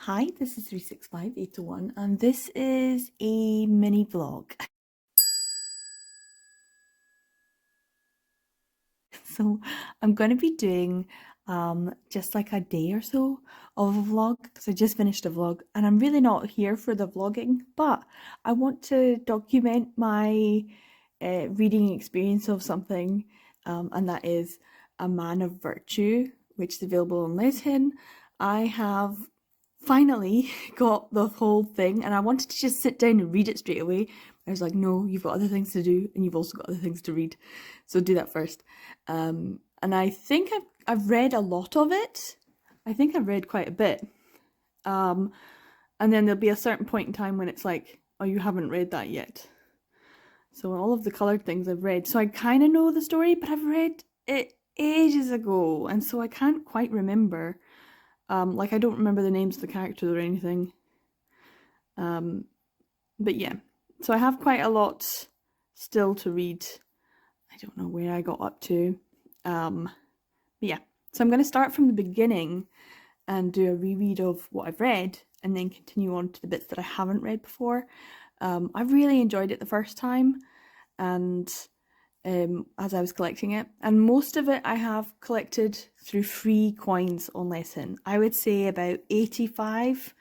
Hi, this is 365801 and this is a mini vlog. So I'm going to be doing just like a day or so of a vlog because I just finished a vlog and I'm really not here for the vlogging, but I want to document my reading experience of something, and that is A Man of Virtue, which is available on Leshen. I have finally got the whole thing and I wanted to just sit down and read it straight away. I was like, no, you've got other things to do and you've also got other things to read, so do that first. And I think I've read a lot of it. I think I've read quite a bit. And then there'll be a certain point in time when it's like, oh, you haven't read that yet. So all of the coloured things I've read. So I kind of know the story, but I've read it ages ago, and so I can't quite remember. Like I don't remember the names of the characters or anything. But yeah, so I have quite a lot still to read. I don't know where I got up to. But yeah, so I'm going to start from the beginning and do a reread of what I've read and then continue on to the bits that I haven't read before. I really enjoyed it the first time, and as I was collecting it, and most of it I have collected through free coins on Lesson. I would say about 85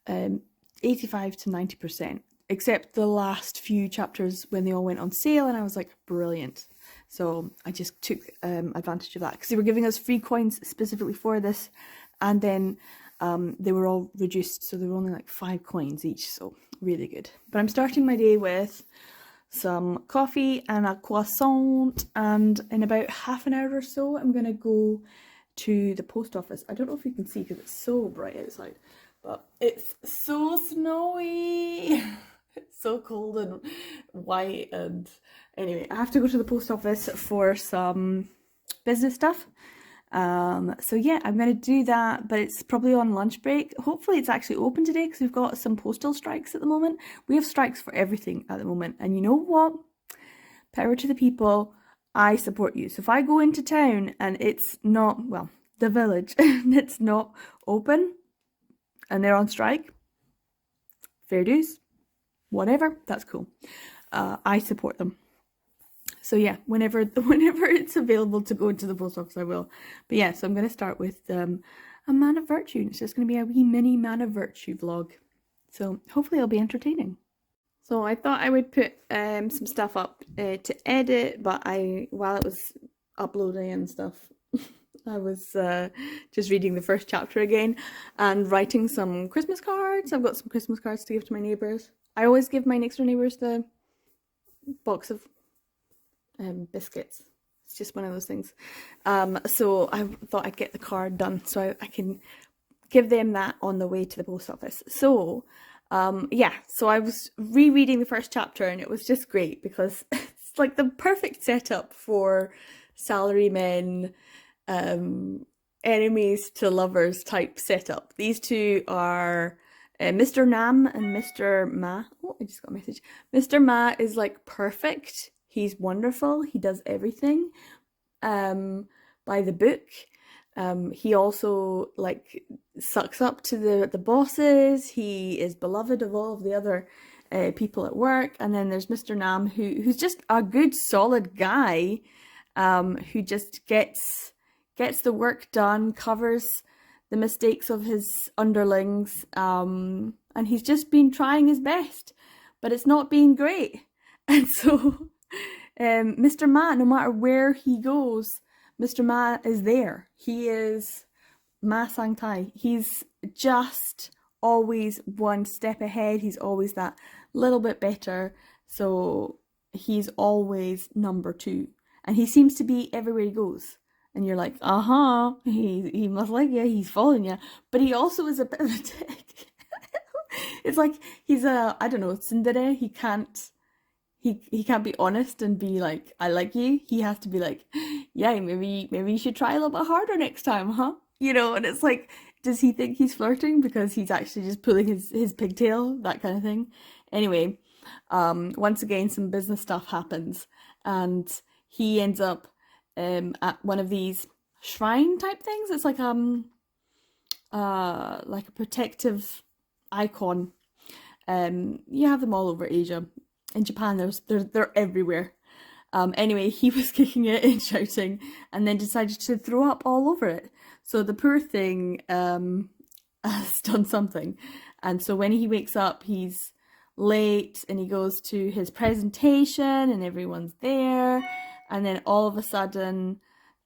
to 90%, except the last few chapters when they all went on sale, and I was like, brilliant. So I just took advantage of that because they were giving us free coins specifically for this, and then they were all reduced, so they were only like 5 coins each, so really good. But I'm starting my day with some coffee and a croissant, and in about half an hour or so I'm gonna go to the post office. I don't know if you can see because it's so bright outside, but it's so snowy. It's so cold and white, and anyway, I have to go to the post office for some business stuff. So yeah, I'm going to do that, but it's probably on lunch break. Hopefully it's actually open today because we've got some postal strikes at the moment. We have strikes for everything at the moment, and you know what? Power to the people. I support you. So if I go into town and it's not, well, the village, and it's not open and they're on strike, fair dues, whatever, that's cool. I support them. So yeah, whenever it's available to go into the post office, I will. But yeah, so I'm going to start with A Man of Virtue. It's just going to be a wee mini Man of Virtue vlog. So hopefully it'll be entertaining. So I thought I would put some stuff up to edit, but while it was uploading and stuff, I was just reading the first chapter again and writing some Christmas cards. I've got some Christmas cards to give to my neighbours. I always give my next door neighbours the box of biscuits. It's just one of those things. So I thought I'd get the card done so I can give them that on the way to the post office. So yeah, so I was rereading the first chapter and it was just great because it's like the perfect setup for salarymen, enemies to lovers type setup. These two are Mr. Nam and Mr. Ma. Oh, I just got a message. Mr. Ma is like perfect. He's wonderful. He does everything by the book. He also like sucks up to the bosses. He is beloved of all of the other people at work. And then there's Mr. Nam, who's just a good, solid guy, who just gets the work done, covers the mistakes of his underlings, and he's just been trying his best, but it's not been great. And so Mr. Ma, no matter where he goes, Mr. Ma is there. He is Ma Sang Tai. He's just always one step ahead. He's always that little bit better. So he's always number 2. And he seems to be everywhere he goes. And you're like, he must like you, he's following you. But he also is a bit of a dick. It's like he's I don't know, tsundere. He can't be honest and be like, I like you. He has to be like, yeah, maybe you should try a little bit harder next time, huh? You know, and it's like, does he think he's flirting because he's actually just pulling his pigtail, that kind of thing. Anyway, once again, some business stuff happens and he ends up at one of these shrine type things. It's like like a protective icon. You have them all over Asia. In Japan, they're everywhere. Anyway, he was kicking it and shouting, and then decided to throw up all over it. So the poor thing has done something, and so when he wakes up, he's late, and he goes to his presentation, and everyone's there, and then all of a sudden,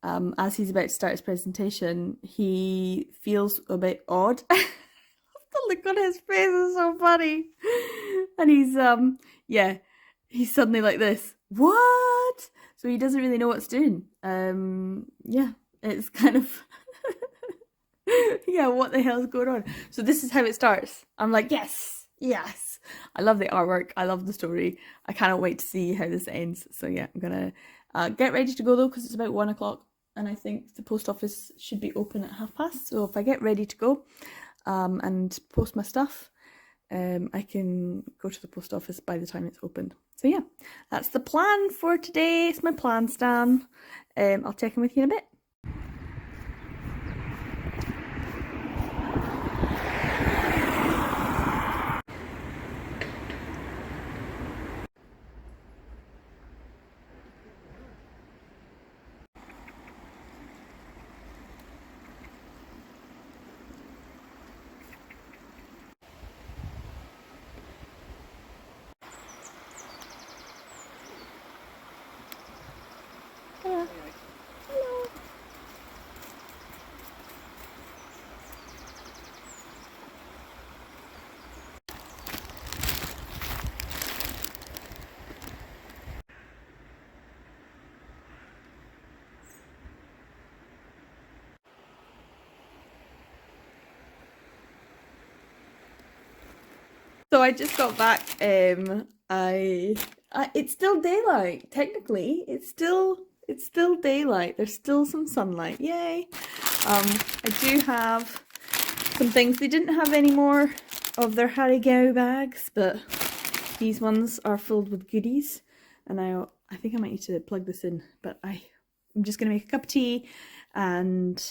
as he's about to start his presentation, he feels a bit odd. The look on his face is so funny, and yeah, he's suddenly like this. What? So he doesn't really know what's doing. Yeah, it's kind of yeah, what the hell's going on? So this is how it starts. I'm like, yes, yes. I love the artwork. I love the story. I cannot wait to see how this ends. So yeah, I'm gonna get ready to go though, because it's about 1 o'clock, and I think the post office should be open at 1:30. So if I get ready to go and post my stuff, I can go to the post office by the time it's open. So yeah, that's the plan for today. It's my plan, Stan. I'll check in with you in a bit. Hello. Hello. So I just got back. It's still daylight. Technically, it's still daylight. There's still some sunlight. Yay! I do have some things. They didn't have any more of their Harigao bags, but these ones are filled with goodies. And I think I might need to plug this in. But I'm just gonna make a cup of tea and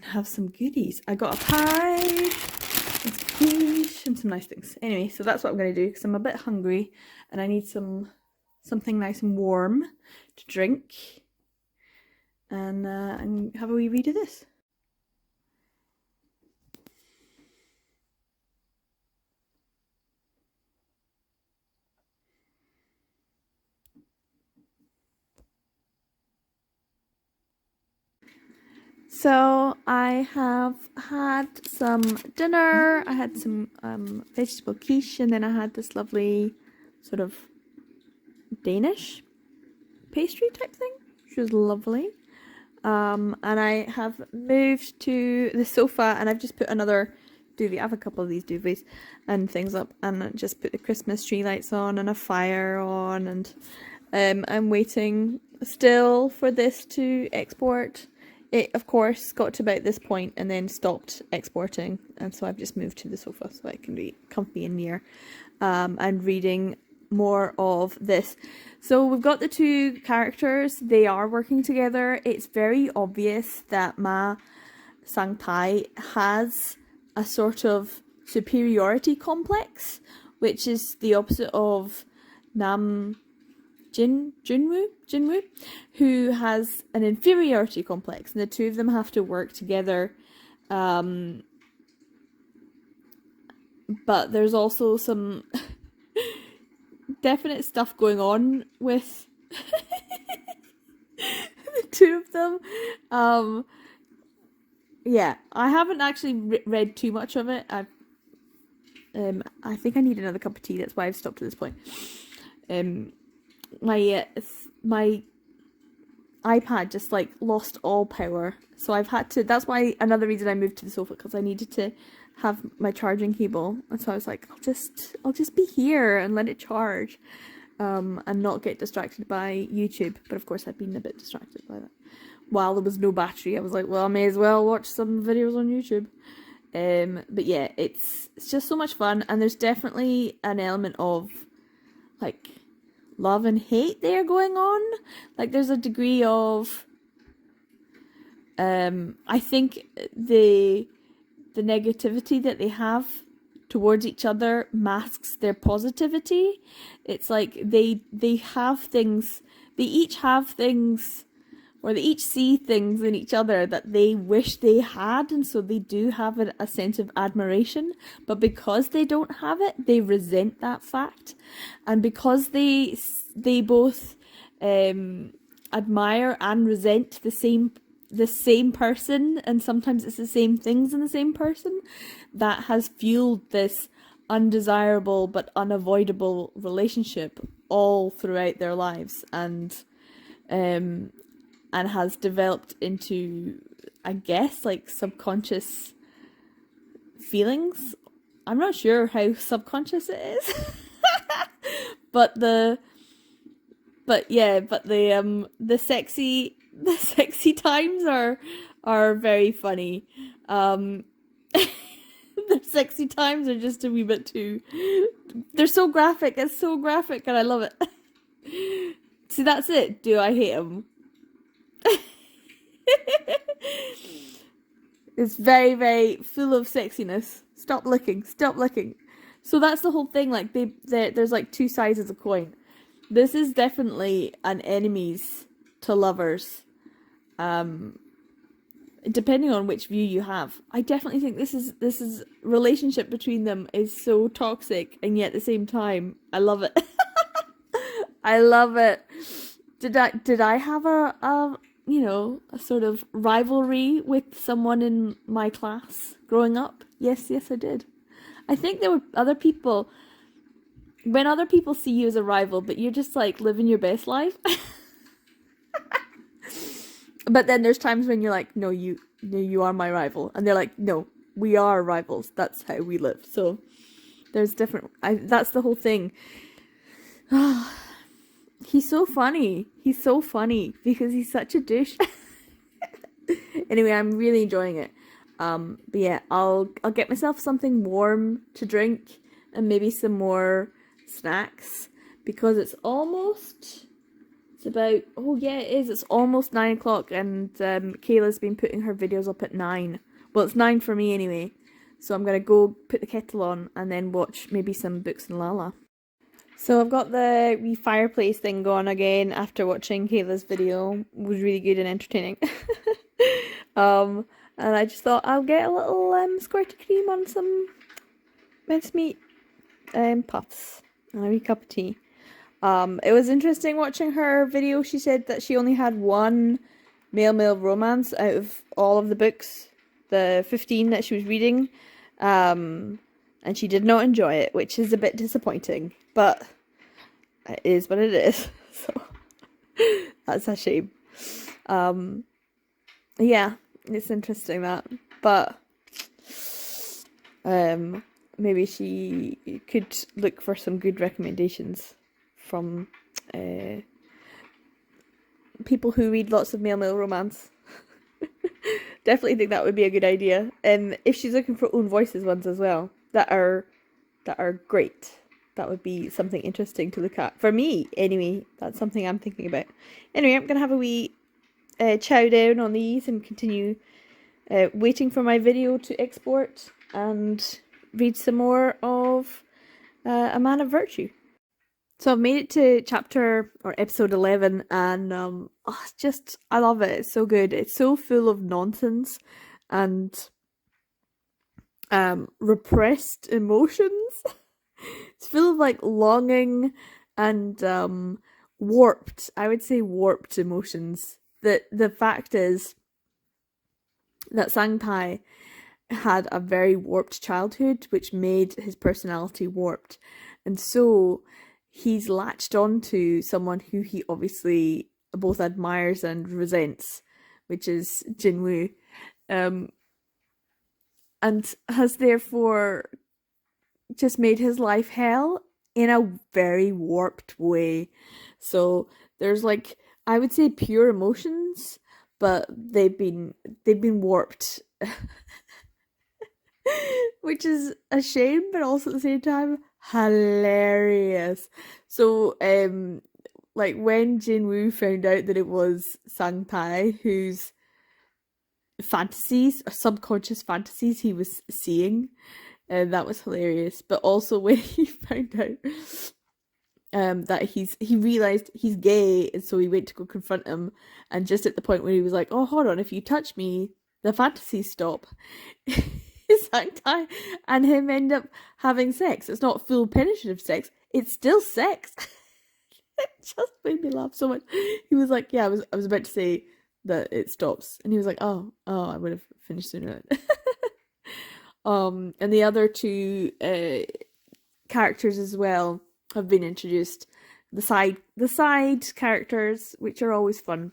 have some goodies. I got a pie and some quiche and some nice things. Anyway, so that's what I'm going to do, because I'm a bit hungry and I need something nice and warm to drink, and have a wee read of this. So I have had some dinner. I had some vegetable quiche, and then I had this lovely sort of Danish pastry type thing, which was lovely. And I have moved to the sofa, and I've just put another duvet. I have a couple of these duvets and things up, and just put the Christmas tree lights on and a fire on, and I'm waiting still for this to export. It, of course, got to about this point and then stopped exporting, and so I've just moved to the sofa so I can be comfy and near, and reading more of this. So we've got the two characters. They are working together. It's very obvious that Ma Sang-tai has a sort of superiority complex, which is the opposite of Jinwoo, who has an inferiority complex, and the two of them have to work together. But there's also some definite stuff going on with the two of them. Yeah, I haven't actually read too much of it. I think I need another cup of tea. That's why I've stopped at this point. My iPad just like lost all power, so I've had to. That's why another reason I moved to the sofa, because I needed to have my charging cable, and so I was like, I'll just be here and let it charge, and not get distracted by YouTube. But of course, I've been a bit distracted by that. While there was no battery, I was like, well, I may as well watch some videos on YouTube. But yeah, it's just so much fun, and there's definitely an element of like love and hate there going on. Like there's a degree of I think the the negativity that they have towards each other masks their positivity. It's like they have things, they each have things, or they each see things in each other that they wish they had, and so they do have a sense of admiration, but because they don't have it, they resent that fact. And because they both admire and resent the same person, and sometimes it's the same things in the same person, that has fueled this undesirable but unavoidable relationship all throughout their lives, and has developed into, I guess, like subconscious feelings. I'm not sure how subconscious it is. but the sexy times are very funny. The sexy times are just a wee bit too, they're so graphic. It's so graphic and I love it. See, that's it. Do I hate him? It's very, very full of sexiness. Stop licking. So that's the whole thing. Like there's like two sides of the coin. This is definitely an enemies to lovers. Depending on which view you have. I definitely think this is relationship between them is so toxic, and yet at the same time, I love it. I love it. Did I have a sort of rivalry with someone in my class growing up? Yes, I did. I think there were other people, when other people see you as a rival, but you're just like living your best life. But then there's times when you're like, no, you are my rival. And they're like, no, we are rivals. That's how we live. So there's different, that's the whole thing. He's so funny. He's so funny because he's such a douche. Anyway, I'm really enjoying it. But yeah, I'll get myself something warm to drink and maybe some more snacks because it's about, oh yeah, it is. It's almost 9 o'clock and Kayla's been putting her videos up at 9. Well, it's 9 for me anyway. So I'm going to go put the kettle on and then watch maybe some Books and Lala. So I've got the wee fireplace thing going again after watching Kayla's video. It was really good and entertaining. And I just thought I'll get a little squirt of cream on some mincemeat puffs and a wee cup of tea. It was interesting watching her video. She said that she only had one male romance out of all of the books, the 15 that she was reading, and she did not enjoy it, which is a bit disappointing, but it is what it is, so that's a shame. Yeah, it's interesting that, but maybe she could look for some good recommendations from people who read lots of male romance. Definitely think that would be a good idea. And if she's looking for own voices ones as well, that are great, that would be something interesting to look at. For me, anyway, that's something I'm thinking about. Anyway, I'm gonna have a wee chow down on these and continue waiting for my video to export and read some more of A Man of Virtue. So I've made it to chapter or episode 11 and I love it. It's so good. It's so full of nonsense and repressed emotions. It's full of like longing and warped, I would say warped emotions. The fact is that Sangtai had a very warped childhood, which made his personality warped. And so he's latched on to someone who he obviously both admires and resents, which is Jinwoo, and has therefore just made his life hell in a very warped way. So there's like, I would say pure emotions, but they've been warped. Which is a shame, but also at the same time hilarious. So like when Jinwoo found out that it was Sangtai who's fantasies or subconscious fantasies he was seeing, and that was hilarious. But also when he found out that he realized he's gay, and so he went to go confront him, and just at the point where he was like, "Oh, hold on, if you touch me, the fantasies stop." His tie and him end up having sex. It's not full penetrative sex; it's still sex. It just made me laugh so much. He was like, "Yeah, I was about to say that it stops," and he was like, "Oh, I would have finished sooner." And the other two characters as well have been introduced. The side characters, which are always fun.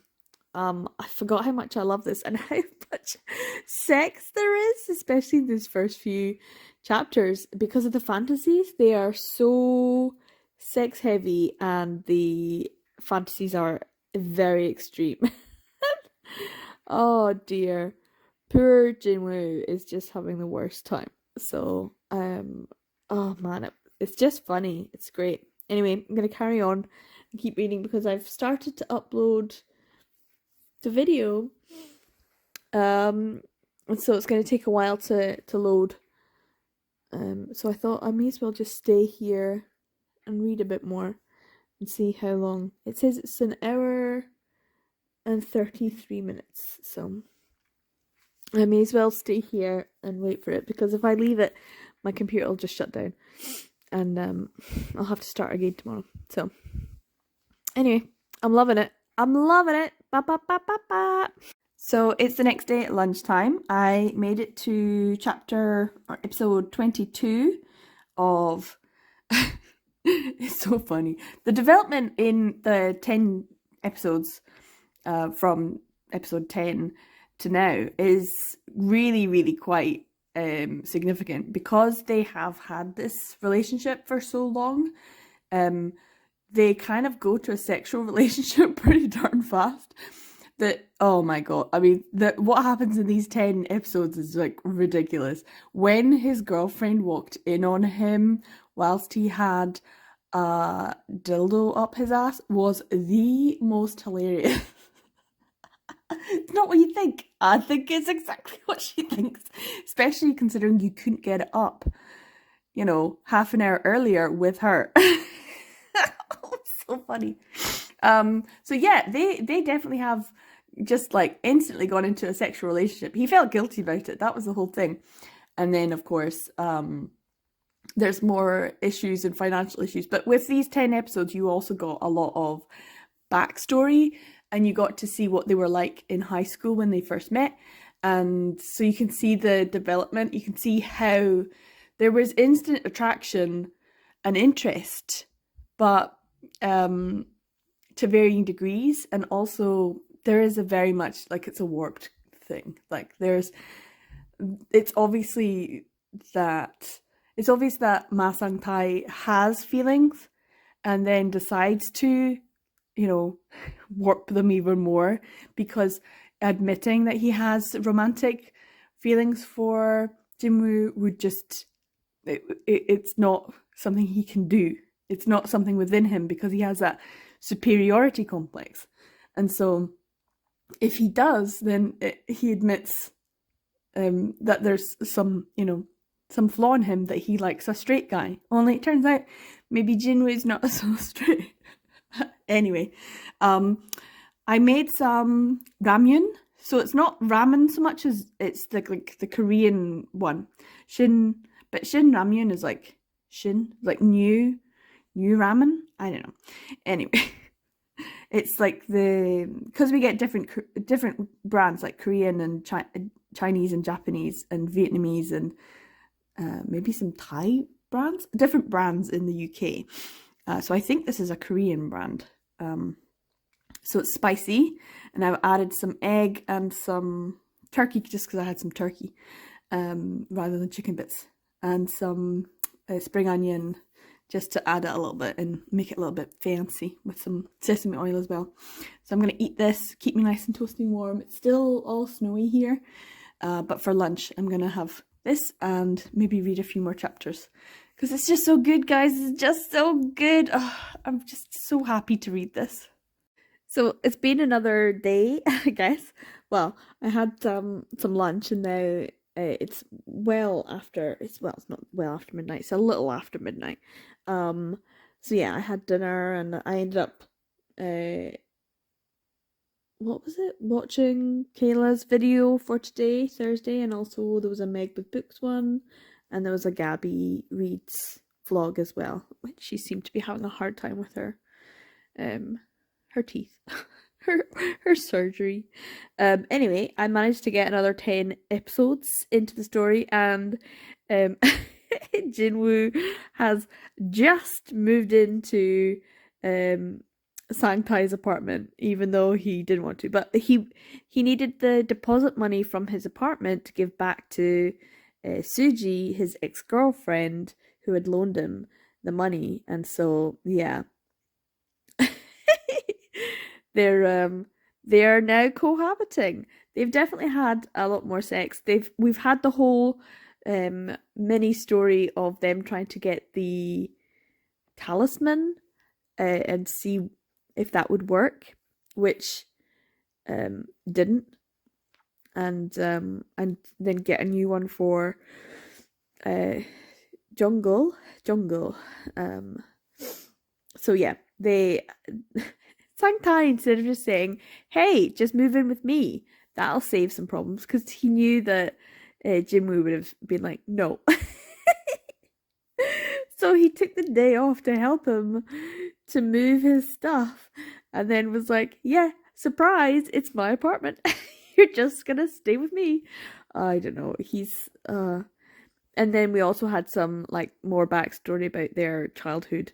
I forgot how much I love this and how much sex there is, especially in these first few chapters, because of the fantasies. They are so sex heavy, and the fantasies are very extreme. Oh dear, poor Jinwoo is just having the worst time. So, oh man, it's just funny. It's great. Anyway, I'm gonna carry on and keep reading because I've started to upload the video, and so it's going to take a while to load. So I thought I may as well just stay here and read a bit more and see how long. It says it's an hour and 33 minutes, so I may as well stay here and wait for it, because if I leave it, my computer will just shut down, and I'll have to start again tomorrow. So anyway, I'm loving it. I'm loving it. Ba, ba, ba, ba, ba. So it's the next day at lunchtime. I made it to episode 22 of... It's so funny. The development in the 10 episodes from episode 10 to now is really, really quite significant, because they have had this relationship for so long. They kind of go to a sexual relationship pretty darn fast. That, oh my god, I mean, what happens in these 10 episodes is like ridiculous. When his girlfriend walked in on him whilst he had a dildo up his ass was the most hilarious. It's not what you think. I think it's exactly what she thinks, especially considering you couldn't get it up, half an hour earlier with her. So funny. So yeah, they definitely have just like instantly gone into a sexual relationship. He felt guilty about it. That was the whole thing. And then of course, there's more issues and financial issues. But with these 10 episodes, you also got a lot of backstory, and you got to see what they were like in high school when they first met. And so you can see the development. You can see how there was instant attraction and interest, but to varying degrees. And also there is a very much like it's a warped thing. Like it's obvious that Ma Sang-tae has feelings and then decides to, warp them even more, because admitting that he has romantic feelings for Jinwoo would just, it's not something he can do. It's not something within him, because he has that superiority complex. And so if he does, then he admits that there's some flaw in him, that he likes a straight guy. Only it turns out maybe Jinwoo is not so straight. Anyway, I made some ramyun. So it's not ramen so much as it's like the Korean one. But Shin ramyun is like new ramen. I don't know. Anyway, it's like because we get different brands like Korean and Chinese and Japanese and Vietnamese and maybe some Thai brands, different brands in the UK. So I think this is a Korean brand. So it's spicy, and I've added some egg and some turkey, just because I had some turkey rather than chicken bits, and some spring onion, just to add it a little bit and make it a little bit fancy, with some sesame oil as well. So I'm going to eat this, keep me nice and toasty and warm. It's still all snowy here, but for lunch I'm going to have this and maybe read a few more chapters, because it's just so good, guys. It's just so good. Oh, I'm just so happy to read this. So it's been another day, I guess, Well, I had some lunch, and now it's it's not well after midnight, it's a little after midnight. Um, so yeah, I had dinner, and I ended up uh what was it? Watching Kayla's video for today, Thursday, and also there was a Meg with Books one, and there was a Gabby Reads vlog as well, which she seemed to be having a hard time with um her teeth. her her surgery. Anyway, I managed to get another 10 episodes into the story, and um Jinwoo has just moved into um Sangtai's apartment, even though he didn't want to. But he needed the deposit money from his apartment to give back to Suji, his ex-girlfriend, who had loaned him the money. And so, yeah, they're now cohabiting. They've definitely had a lot more sex. We've had the whole mini story of them trying to get the talisman and see if that would work, which didn't, and then get a new one for jungle. So yeah, they Sangtai, instead of just saying, "Hey, just move in with me," that'll save some problems, because he knew that Jinwoo would have been like, "No." So he took the day off to help him to move his stuff, and then was like, "Yeah, surprise, it's my apartment. You're just gonna stay with me." I don't know. And then we also had some like more backstory about their childhood,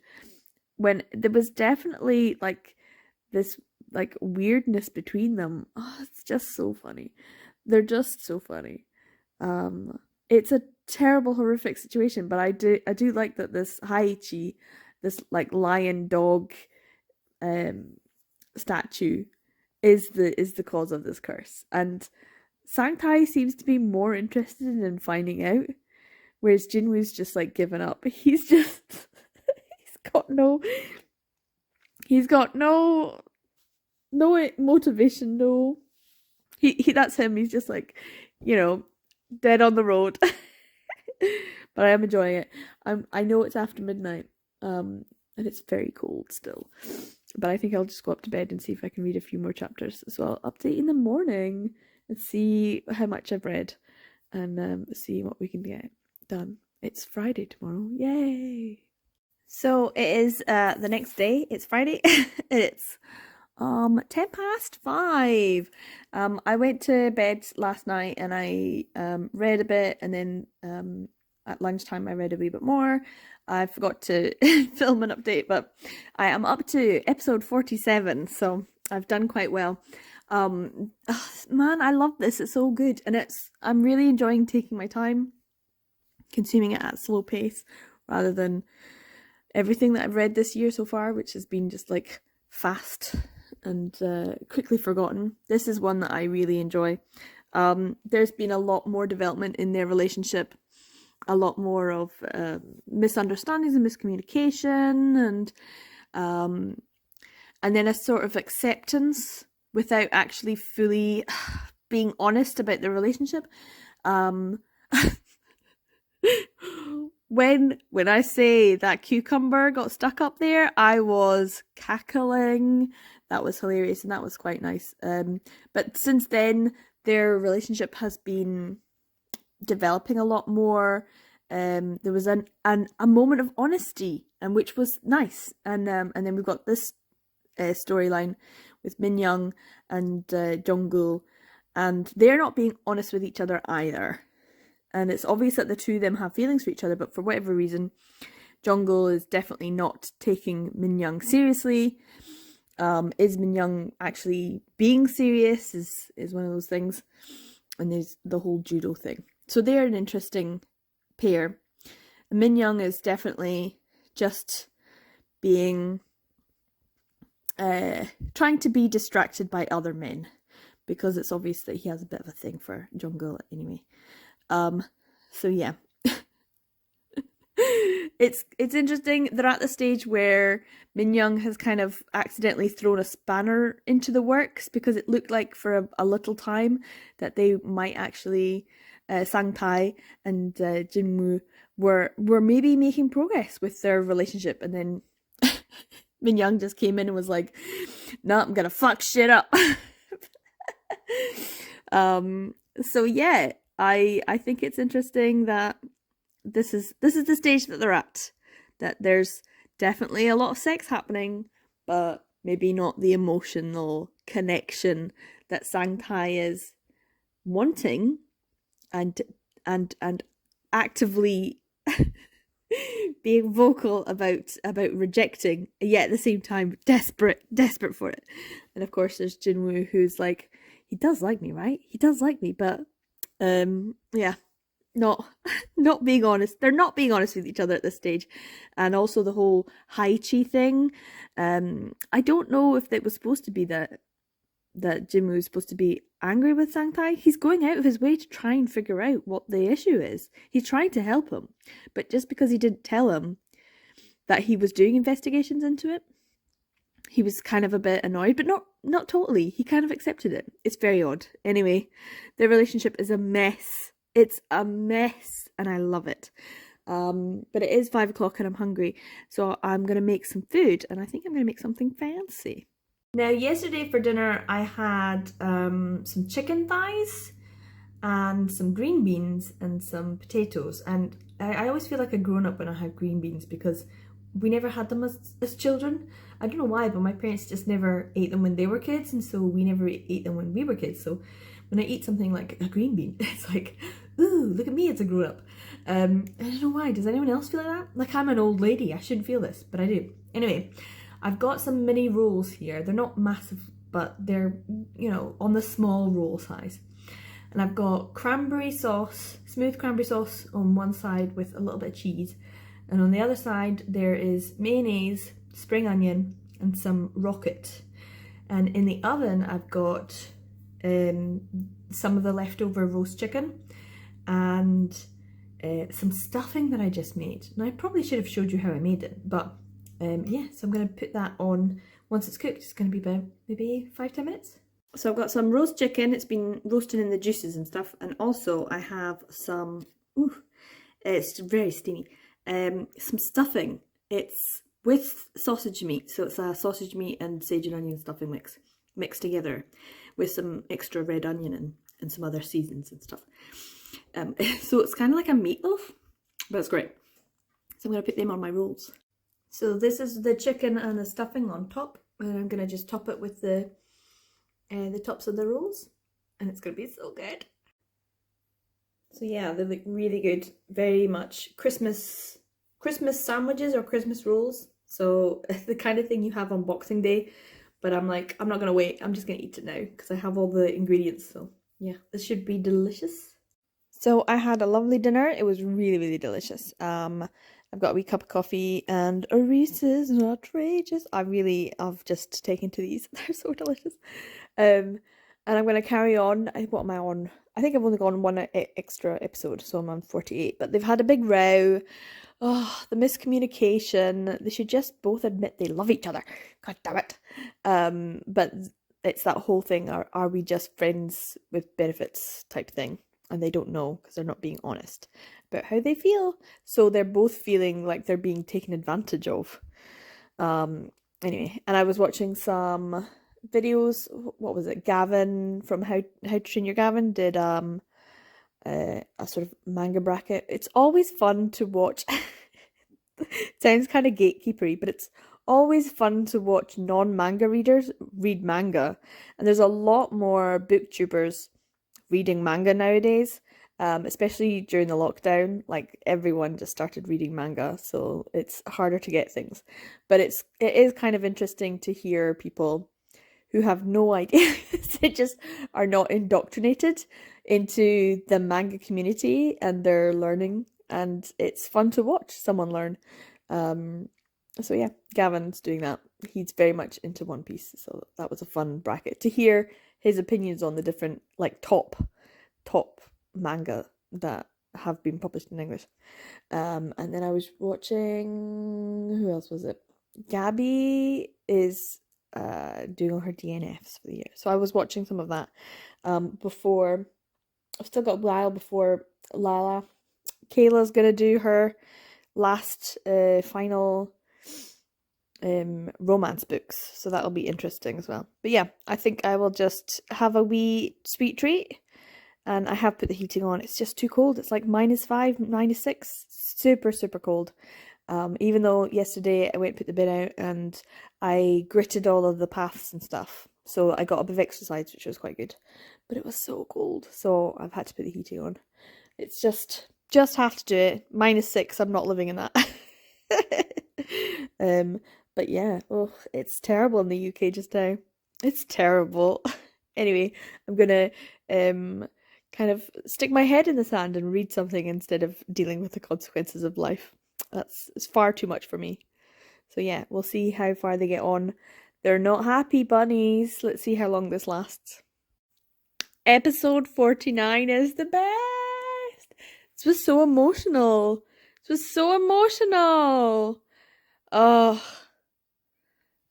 when there was definitely like this like weirdness between them. Oh, it's just so funny. They're just so funny. It's a terrible, horrific situation, but I do like that this Haichi, this like lion dog statue, is the cause of this curse. And Sangtai seems to be more interested in finding out, whereas Jinwoo's just like given up. He's just got no he's got no motivation, no. He that's him. He's just like, dead on the road. But I am enjoying it. I know it's after midnight, and it's very cold still. But I think I'll just go up to bed and see if I can read a few more chapters. So I'll update in the morning and see how much I've read, and see what we can get done. It's Friday tomorrow. Yay! So it is the next day. It's Friday. It's 5:10. I went to bed last night, and I read a bit, and then at lunchtime I read a wee bit more. I forgot to film an update, but I am up to episode 47, so I've done quite well. Man, I love this. It's so good, and I'm really enjoying taking my time, consuming it at a slow pace, rather than everything that I've read this year so far, which has been just like fast and quickly forgotten. This is one that I really enjoy. There's been a lot more development in their relationship, a lot more of misunderstandings and miscommunication, and then a sort of acceptance without actually fully being honest about their relationship. When I say that cucumber got stuck up there, I was cackling. That was hilarious, and that was quite nice. But since then, their relationship has been developing a lot more. There was a moment of honesty, and which was nice. And then we've got this storyline with Min Young and Jongul, and they're not being honest with each other either. And it's obvious that the two of them have feelings for each other, but for whatever reason, Jongul is definitely not taking Min Young seriously. Is Min Young actually being serious is one of those things. And there's the whole judo thing. So they're an interesting pair. Min Young is definitely just being trying to be distracted by other men, because it's obvious that he has a bit of a thing for Jongul anyway. So yeah. it's interesting. They're at the stage where Min Young has kind of accidentally thrown a spanner into the works because it looked like for a little time that they might actually Sang Tae and Jinwoo were maybe making progress with their relationship, and then Min Young just came in and was like, "No, I'm gonna fuck shit up." So yeah, I think it's interesting that this is the stage that they're at. That there's definitely a lot of sex happening, but maybe not the emotional connection that Sang Tae is wanting and actively being vocal about rejecting, yet at the same time desperate for it. And of course there's Jinwoo, who's like, he does like me, right? He does like me, but yeah, not being honest. They're not being honest with each other at this stage. And also the whole Haichi thing. I don't know if it was supposed to be that Jinwoo is supposed to be angry with Sang Tae. He's going out of his way to try and figure out what the issue is. He's trying to help him. But just because he didn't tell him that he was doing investigations into it, he was kind of a bit annoyed, but not totally. He kind of accepted it. It's very odd. Anyway, their relationship is a mess. It's a mess, and I love it. But it is 5 o'clock and I'm hungry, so I'm going to make some food, and I think I'm going to make something fancy. Now, yesterday for dinner, I had some chicken thighs and some green beans and some potatoes. And I always feel like a grown-up when I have green beans because we never had them as children. I don't know why, but my parents just never ate them when they were kids, and so we never ate them when we were kids. So when I eat something like a green bean, it's like, ooh, look at me, it's a grown-up. I don't know why. Does anyone else feel like that? Like, I'm an old lady. I shouldn't feel this, but I do. Anyway, I've got some mini rolls here. They're not massive, but they're, you know, on the small roll size. And I've got cranberry sauce, smooth cranberry sauce on one side with a little bit of cheese. And on the other side, there is mayonnaise, spring onion, and some rocket. And in the oven, I've got some of the leftover roast chicken and some stuffing that I just made. Now, I probably should have showed you how I made it, but yeah, so I'm going to put that on once it's cooked. It's going to be about maybe 5-10 minutes. So I've got some roast chicken. It's been roasted in the juices and stuff. And also I have some, it's very steamy, some stuffing. It's with sausage meat. So it's a sausage meat and sage and onion stuffing mixed together with some extra red onion and some other seasons and stuff. So it's kind of like a meatloaf, but it's great. So I'm going to put them on my rolls. So this is the chicken and the stuffing on top, and I'm going to just top it with the tops of the rolls, and it's going to be so good. So yeah, they look really good. Very much Christmas sandwiches or Christmas rolls. So the kind of thing you have on Boxing Day, but I'm like, I'm not going to wait. I'm just going to eat it now because I have all the ingredients. So yeah, this should be delicious. So I had a lovely dinner. It was really, really delicious. I've got a wee cup of coffee and a Reese's Outrageous. I've just taken to these. They're so delicious. And I'm going to carry on. What am I on? I think I've only gone one extra episode, so I'm on 48. But they've had a big row. Oh, the miscommunication. They should just both admit they love each other. God damn it. But it's that whole thing. Are we just friends with benefits type thing? And they don't know because they're not being honest about how they feel. So they're both feeling like they're being taken advantage of. Anyway, and I was watching some videos. What was it? Gavin from How to Train Your Gavin did a sort of manga bracket. It's always fun to watch. It sounds kind of gatekeepery, but it's always fun to watch non-manga readers read manga. And there's a lot more booktubers reading manga nowadays, especially during the lockdown. Like, everyone just started reading manga, so it's harder to get things. But it is kind of interesting to hear people who have no idea. They just are not indoctrinated into the manga community, and they're learning, and it's fun to watch someone learn. So yeah, Gavin's doing that. He's very much into One Piece, so that was a fun bracket to hear his opinions on the different, like, top manga that have been published in English. And then I was watching, who else was it? Gabby is doing all her DNFs for the year. So I was watching some of that before. I've still got a while before Lala. Kayla's gonna do her last final romance books, so that'll be interesting as well. But yeah, I think I will just have a wee sweet treat, and I have put the heating on. It's just too cold. It's like -5, -6, super cold. Even though yesterday I went and put the bin out and I gritted all of the paths and stuff, so I got a bit of exercise, which was quite good. But it was so cold, so I've had to put the heating on. It's just have to do it. -6, I'm not living in that. But yeah, oh, it's terrible in the UK just now. It's terrible. Anyway, I'm gonna kind of stick my head in the sand and read something instead of dealing with the consequences of life. It's far too much for me. So yeah, we'll see how far they get on. They're not happy bunnies. Let's see how long this lasts. Episode 49 is the best. This was so emotional. This was so emotional. Oh,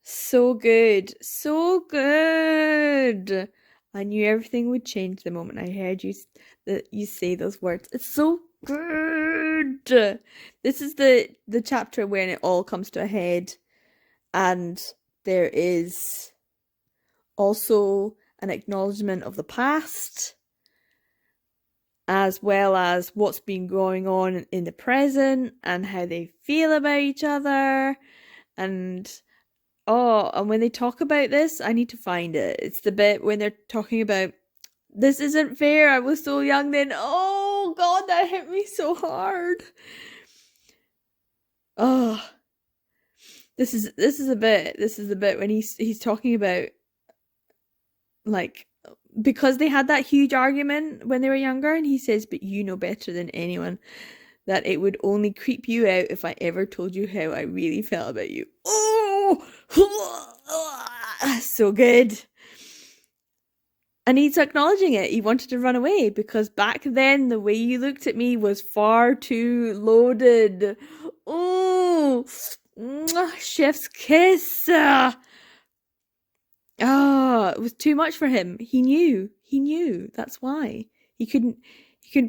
so good. So good. I knew everything would change the moment I heard you say those words. It's so good. This is the chapter when it all comes to a head, and there is also an acknowledgement of the past, as well as what's been going on in the present and how they feel about each other. And when they talk about this, I need to find it. It's the bit when they're talking about, this isn't fair, I was so young then. Oh god, that hit me so hard. Oh, this is the bit when he's talking about, like, because they had that huge argument when they were younger, and he says, but you know better than anyone that it would only creep you out if I ever told you how I really felt about you. Oh, so good. And he's acknowledging it. He wanted to run away because back then the way you looked at me was far too loaded. Oh, chef's kiss. It was too much for him. He knew. That's why he couldn't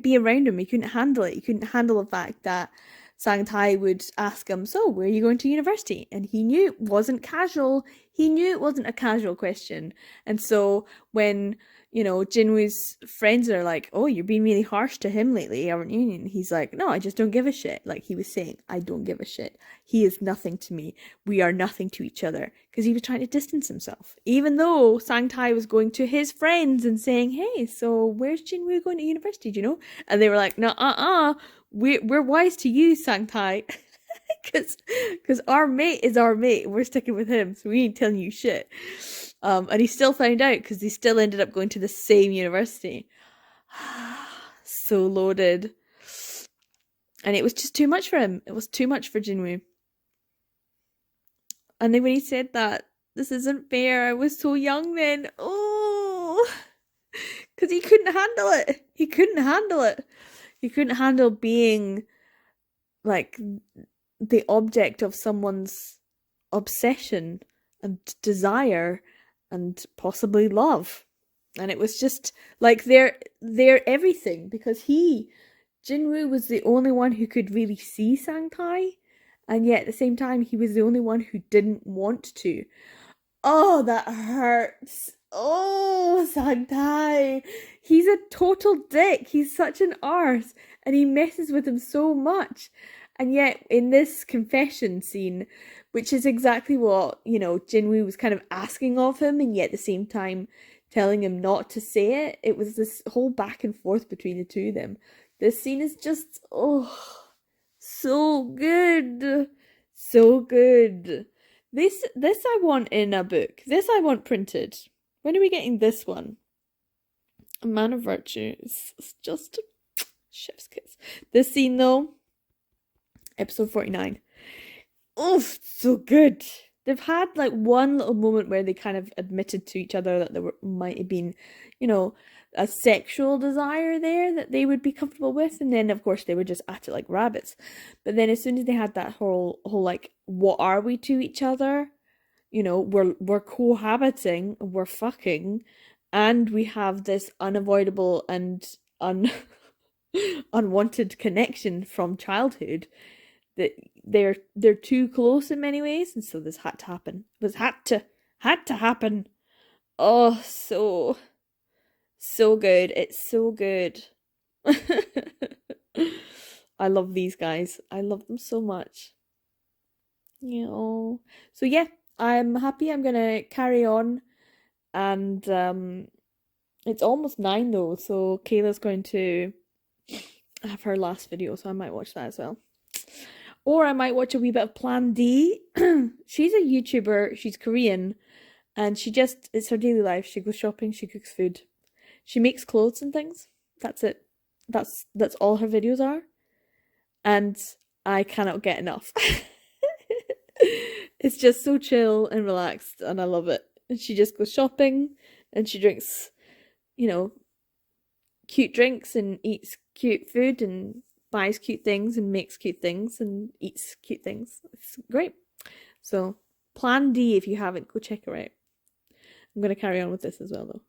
be around him. He couldn't handle it. He couldn't handle the fact that Sang-Tai would ask him, so where are you going to university? And he knew it wasn't casual. He knew it wasn't a casual question. And so when, Jinwoo's friends are like, oh, you're being really harsh to him lately, aren't you? And he's like, no, I just don't give a shit. Like he was saying, I don't give a shit. He is nothing to me. We are nothing to each other. Because he was trying to distance himself. Even though Sang-Tai was going to his friends and saying, hey, so where's Jinwoo going to university, do you know? And they were like, no, we're wise to you, Sang-Tai. Because our mate is our mate. We're sticking with him, so we ain't telling you shit. And he still found out because they still ended up going to the same university. So loaded. And it was just too much for him. It was too much for Jinwoo. And then when he said that, this isn't fair, I was so young then. Oh, because he couldn't handle it. He couldn't handle it. He couldn't handle being like the object of someone's obsession and desire and possibly love. And it was just like they're everything, because Jinwoo was the only one who could really see Sang-Tai, and yet at the same time he was the only one who didn't want to. Oh, that hurts. Oh, Sang-Tai. He's a total dick. He's such an arse, and he messes with him so much. And yet, in this confession scene, which is exactly what, Jinwoo was kind of asking of him, and yet at the same time telling him not to say it, it was this whole back and forth between the two of them. This scene is just, so good. So good. This I want in a book. This I want printed. When are we getting this one? A Man of Virtue. It's just chef's kiss. This scene though, episode 49. Oof, so good. They've had like one little moment where they kind of admitted to each other that there might have been, a sexual desire there that they would be comfortable with, and then of course they would just act it like rabbits. But then as soon as they had that whole like, what are we to each other? You know, we're cohabiting, we're fucking, and we have this unavoidable and unwanted connection from childhood, that they're too close in many ways, and so this had to happen. It was had to happen. Oh, so good. It's so good. I love these guys. I love them so much. You know. So yeah, I'm happy. I'm gonna carry on, and it's almost 9 though, so Kayla's going to have her last video, so I might watch that as well. Or I might watch a wee bit of Plan D. She's a YouTuber, she's Korean, and it's her daily life. She goes shopping, she cooks food, she makes clothes and things. That's it. That's all her videos are. And I cannot get enough. It's just so chill and relaxed, and I love it. And she just goes shopping, and she drinks, you know, cute drinks and eats cute food and buys cute things and makes cute things and eats cute things. It's great. So Plan D, if you haven't, go check her out. I'm going to carry on with this as well though.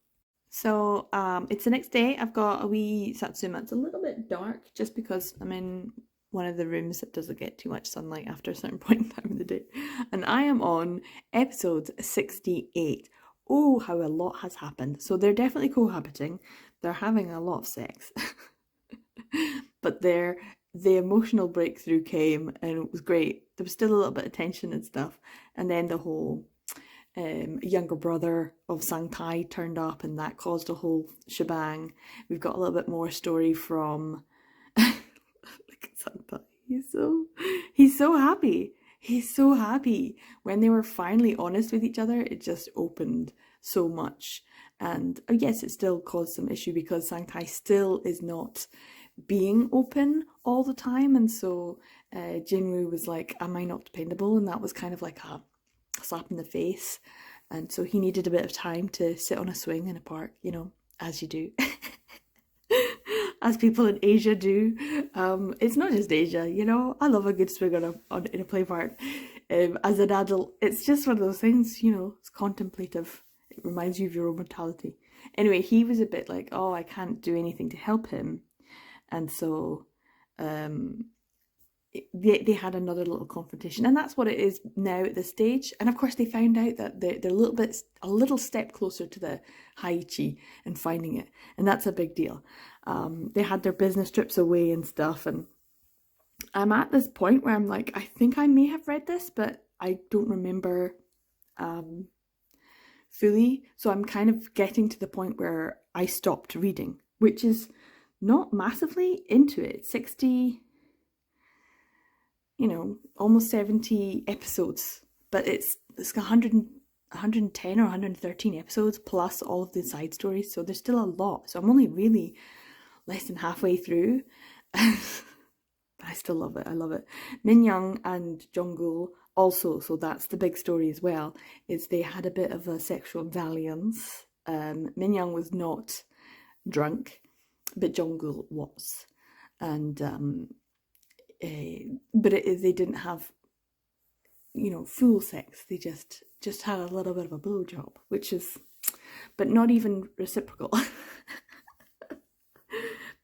So it's the next day. I've got a wee Satsuma. It's a little bit dark just because I'm in one of the rooms that doesn't get too much sunlight after a certain point in time of the day. And I am on episode 68. Oh, how a lot has happened. So they're definitely cohabiting. They're having a lot of sex. But the emotional breakthrough came, and it was great. There was still a little bit of tension and stuff. And then the whole younger brother of Sang-Tai turned up, and that caused a whole shebang. We've got a little bit more story from look at Sang-Tai. He's so happy. He's so happy. When they were finally honest with each other, it just opened so much. And yes, it still caused some issue because Sang-Tai still is not being open all the time. And so Jinwoo was like, am I not dependable? And that was kind of like a slap in the face. And so he needed a bit of time to sit on a swing in a park, you know, as you do. As people in Asia do. It's not just Asia, you know. I love a good swing in a play park. As an adult, it's just one of those things, you know, it's contemplative. It reminds you of your own mortality. Anyway, he was a bit like, oh, I can't do anything to help him. And so they had another little confrontation, and that's what it is now at this stage. And of course they found out that they're a little step closer to the Haiichi and finding it, and that's a big deal. They had their business trips away and stuff, and I'm at this point where I'm like, I think I may have read this, but I don't remember fully. So I'm kind of getting to the point where I stopped reading, which is not massively into it. 60, you know, almost 70 episodes, but it's 110 or 113 episodes plus all of the side stories, so there's still a lot. So I'm only really less than halfway through. But I still love it. I love it. Min Young and Jongul also, so that's the big story as well, is they had a bit of a sexual dalliance. Min Young was not drunk, but Jongul was. And they didn't have, you know, full sex. They just had a little bit of a blowjob, which is, but not even reciprocal.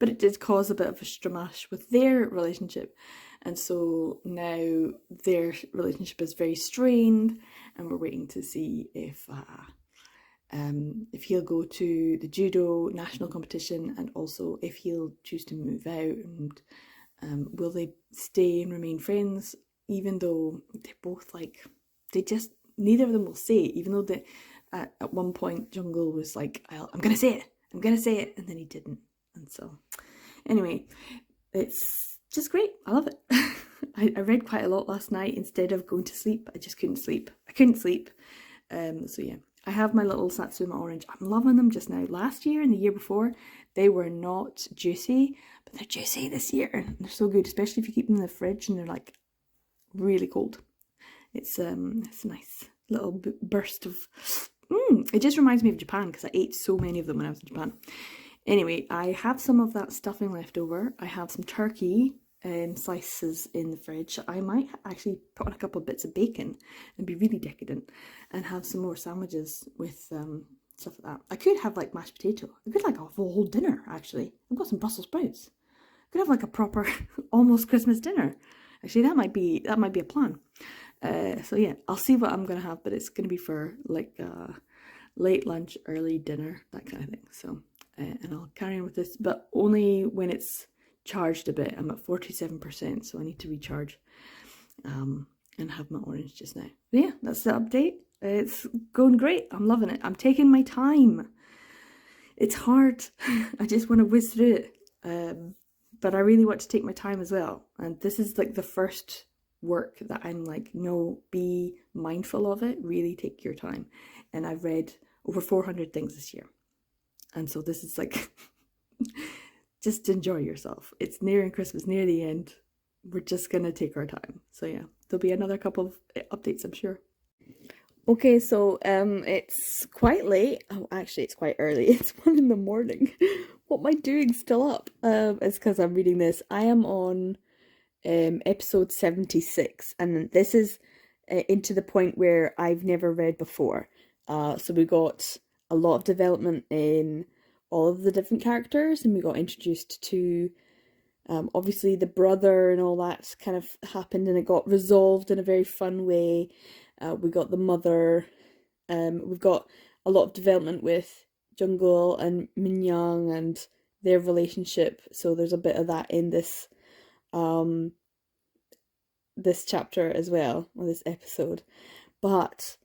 But it did cause a bit of a stramash with their relationship. And so now their relationship is very strained, and we're waiting to see if he'll go to the judo national competition, and also if he'll choose to move out, and will they stay and remain friends, even though they're both like, neither of them will say it, even though at one point Jungkook was like, I'm gonna say it, and then he didn't. And so anyway, it's just great. I love it. I read quite a lot last night instead of going to sleep. I just couldn't sleep. So yeah, I have my little Satsuma orange. I'm loving them just now. Last year and the year before, they were not juicy, but they're juicy this year. They're so good, especially if you keep them in the fridge and they're like really cold. It's a nice little burst of. It just reminds me of Japan because I ate so many of them when I was in Japan. Anyway, I have some of that stuffing left over. I have some turkey slices in the fridge. I might actually put on a couple of bits of bacon and be really decadent and have some more sandwiches with stuff like that. I could have like mashed potato. I could like have a whole dinner actually. I've got some Brussels sprouts. I could have like a proper almost Christmas dinner. Actually, that might be a plan. So yeah, I'll see what I'm gonna have, but it's gonna be for like late lunch, early dinner, that kind of thing. So and I'll carry on with this, but only when it's charged a bit. I'm at 47%, so I need to recharge and have my orange just now. But yeah, that's the update. It's going great. I'm loving it. I'm taking my time. It's hard. I just want to whiz through it. But I really want to take my time as well. And this is like the first work that I'm like, no, be mindful of it. Really take your time. And I've read over 400 things this year. And so this is like, just enjoy yourself. It's nearing Christmas, near the end. We're just going to take our time. So yeah, there'll be another couple of updates, I'm sure. Okay, so it's quite late. Oh, actually, it's quite early. It's 1 in the morning. What am I doing still up? It's because I'm reading this. I am on episode 76, and this is into the point where I've never read before. So we got a lot of development in all of the different characters, and we got introduced to obviously the brother and all that kind of happened, and it got resolved in a very fun way. We got the mother. We've got a lot of development with Jungle and Minyoung and their relationship. So there's a bit of that in this this chapter as well, or this episode. But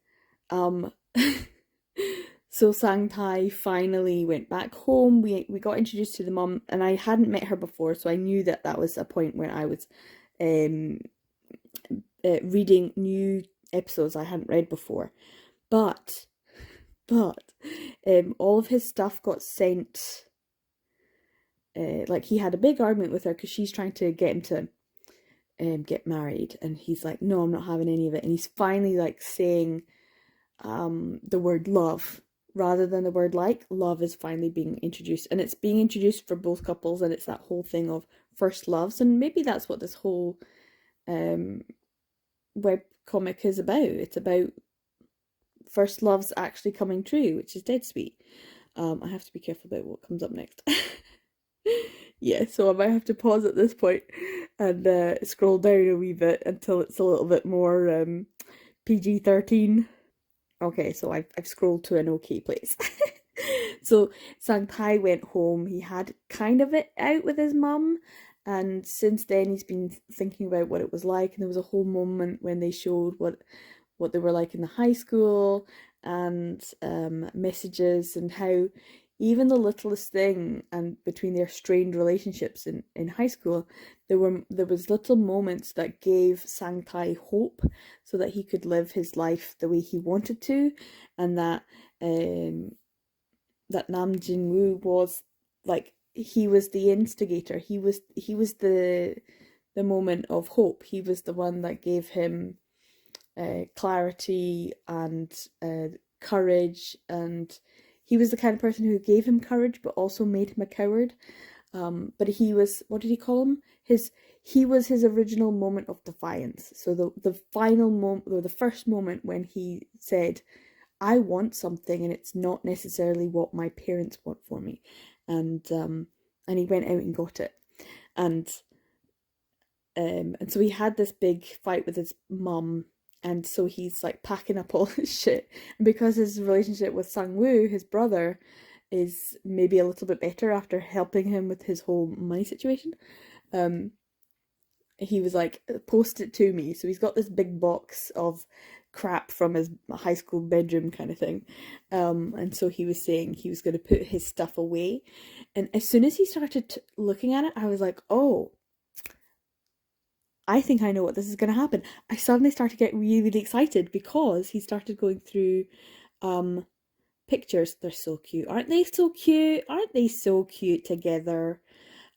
so Sang-Tai finally went back home. We got introduced to the mum, and I hadn't met her before, so I knew that that was a point where I was reading new episodes I hadn't read before. But all of his stuff got sent. Like he had a big argument with her because she's trying to get him to get married, and he's like, no, I'm not having any of it. And he's finally like saying the word love rather than the word like. Love is finally being introduced, and it's being introduced for both couples, and it's that whole thing of first loves, and maybe that's what this whole web comic is about. It's about first loves actually coming true, which is dead sweet. I have to be careful about what comes up next. Yeah, so I might have to pause at this point and scroll down a wee bit until it's a little bit more PG-13. Okay, so I've scrolled to an okay place. So Sang-Tai went home. He had kind of it out with his mum, and since then he's been thinking about what it was like, and there was a whole moment when they showed what they were like in the high school, and messages, and how even the littlest thing and between their strained relationships in high school, there was little moments that gave Sang-Tai hope so that he could live his life the way he wanted to, and that that Nam Jin-woo was like, he was the instigator. He was the moment of hope. He was the one that gave him clarity and courage, and he was the kind of person who gave him courage but also made him a coward. But he was, what did he call him? He was his original moment of defiance. So the final moment, or the first moment when he said, I want something and it's not necessarily what my parents want for me. And he went out and got it. And so he had this big fight with his mum, and so he's like packing up all his shit. And because his relationship with Sang-woo, his brother, is maybe a little bit better after helping him with his whole money situation, he was like, post it to me. So he's got this big box of crap from his high school bedroom kind of thing. And so he was saying he was going to put his stuff away. And as soon as he started looking at it, I was like, oh, I think I know what this is going to happen. I suddenly started to get really, really excited because he started going through pictures. They're so cute. Aren't they so cute? Aren't they so cute together?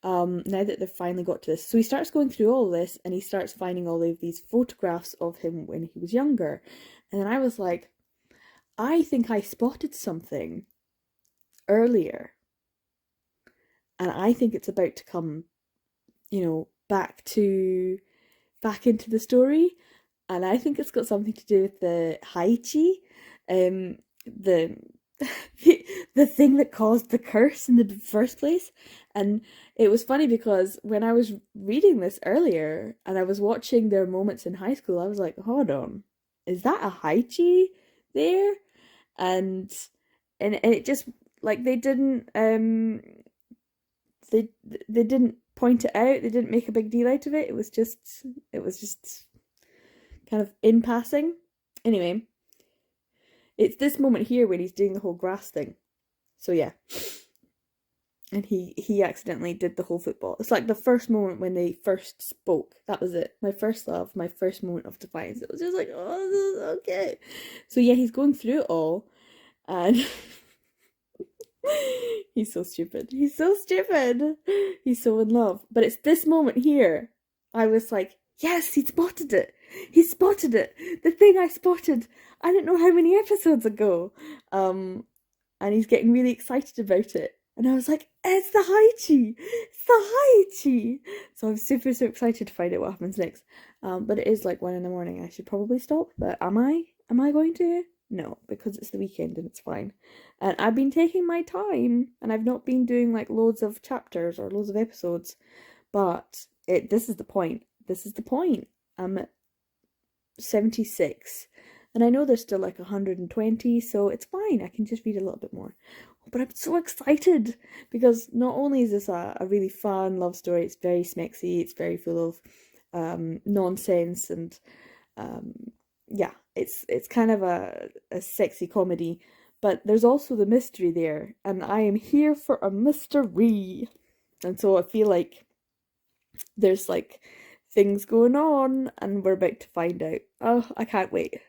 Now that they've finally got to this. So he starts going through all this, and he starts finding all of these photographs of him when he was younger. And then I was like, I think I spotted something earlier. and I think it's about to come, you know, back into the story, and I think it's got something to do with the Haichi, the the thing that caused the curse in the first place. And it was funny because when I was reading this earlier and I was watching their moments in high school, I was like, hold on, is that a Haichi there? And and it just, like, they didn't point it out, they didn't make a big deal out of it. It was just kind of in passing. Anyway, it's this moment here when he's doing the whole grass thing. So yeah. And he accidentally did the whole football. It's like the first moment when they first spoke. That was it. My first love, my first moment of defiance. It was just like, oh, this is okay. So yeah, he's going through it all, and he's so stupid. He's so stupid. He's so in love. But it's this moment here. I was like, yes, he spotted it. He spotted it. The thing I spotted, I don't know how many episodes ago. And he's getting really excited about it. And I was like, it's the Haichi! It's the Haichi! So I'm super, super excited to find out what happens next. But it is like 1 a.m. I should probably stop, but am I? Am I going to? No, because it's the weekend and it's fine. And I've been taking my time, and I've not been doing like loads of chapters or loads of episodes. But this is the point. This is the point. I'm at 76. And I know there's still like 120, so it's fine. I can just read a little bit more. But I'm so excited because not only is this a really fun love story, it's very smexy, it's very full of nonsense, and yeah, it's kind of a sexy comedy, but there's also the mystery there, and I am here for a mystery. And so I feel like there's like things going on and we're about to find out. Oh, I can't wait.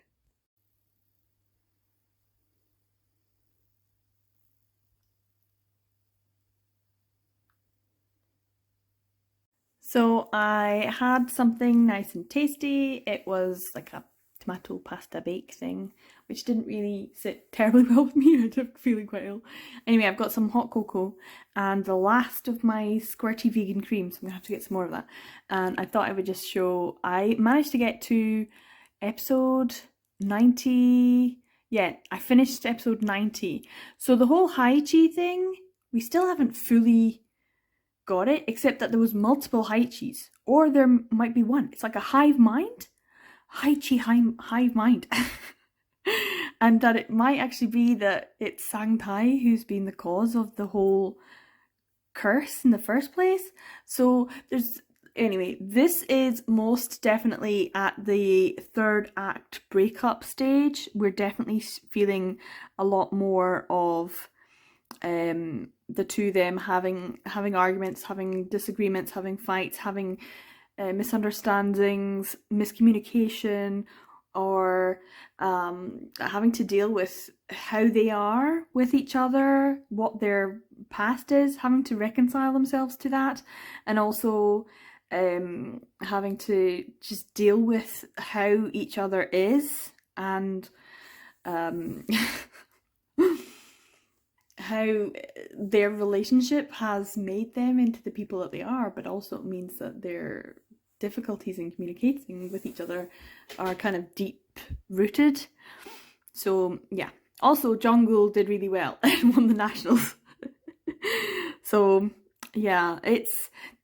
So I had something nice and tasty. It was like a tomato pasta bake thing, which didn't really sit terribly well with me. I ended up feeling quite ill. Anyway, I've got some hot cocoa and the last of my squirty vegan cream, so I'm gonna have to get some more of that. And I thought I would just show, I managed to get to episode 90. Yeah, I finished episode 90. So the whole Haichi thing, we still haven't fully got it, except that there was multiple Haichis, or there might be one. It's like a hive mind, Haichi hive mind, and that it might actually be that it's Sang Tai who's been the cause of the whole curse in the first place. So there's, anyway, this is most definitely at the third act breakup stage. We're definitely feeling a lot more of the two of them having arguments, having disagreements, having fights, having misunderstandings, miscommunication, or having to deal with how they are with each other, what their past is, having to reconcile themselves to that, and also having to just deal with how each other is, and how their relationship has made them into the people that they are, but also it means that their difficulties in communicating with each other are kind of deep rooted. So yeah, also Jungkook did really well and won the nationals. So yeah,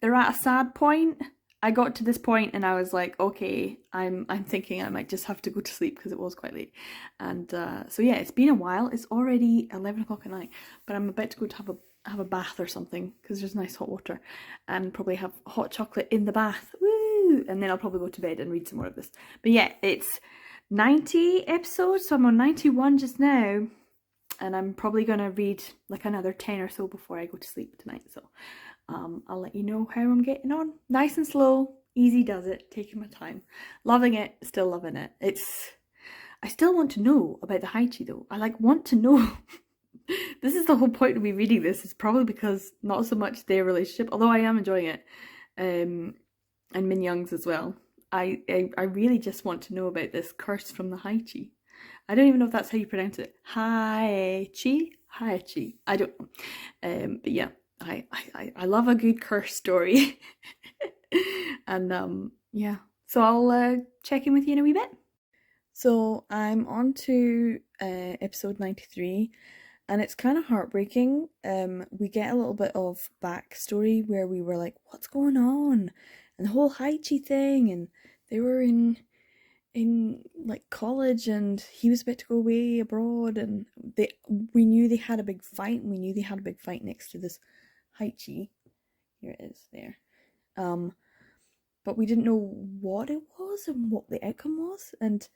they're at a sad point. I got to this point and I was like, okay, I'm thinking I might just have to go to sleep because it was quite late. And so yeah, it's been a while. It's already 11 o'clock at night, but I'm about to go to have a bath or something because there's nice hot water, and probably have hot chocolate in the bath. Woo! And then I'll probably go to bed and read some more of this. But yeah, it's 90 episodes, so I'm on 91 just now, and I'm probably gonna read like another 10 or so before I go to sleep tonight. So I'll let you know how I'm getting on. Nice and slow, easy does it, taking my time. Loving it, still loving it. I still want to know about the Haichi though. I like want to know. This is the whole point of me reading this. It's probably because not so much their relationship, although I am enjoying it, and Min Young's as well. I really just want to know about this curse from the Haichi. I don't even know if that's how you pronounce it. Haichi? Haichi. I don't know. But yeah, I love a good curse story. And yeah, so I'll check in with you in a wee bit. So I'm on to episode 93, and it's kind of heartbreaking. We get a little bit of backstory where we were like, what's going on? And the whole Haichi thing, and they were in like college, and he was about to go away abroad, and we knew they had a big fight, and we knew they had a big fight next to this Haichi. Here it is there. But we didn't know what it was and what the outcome was, and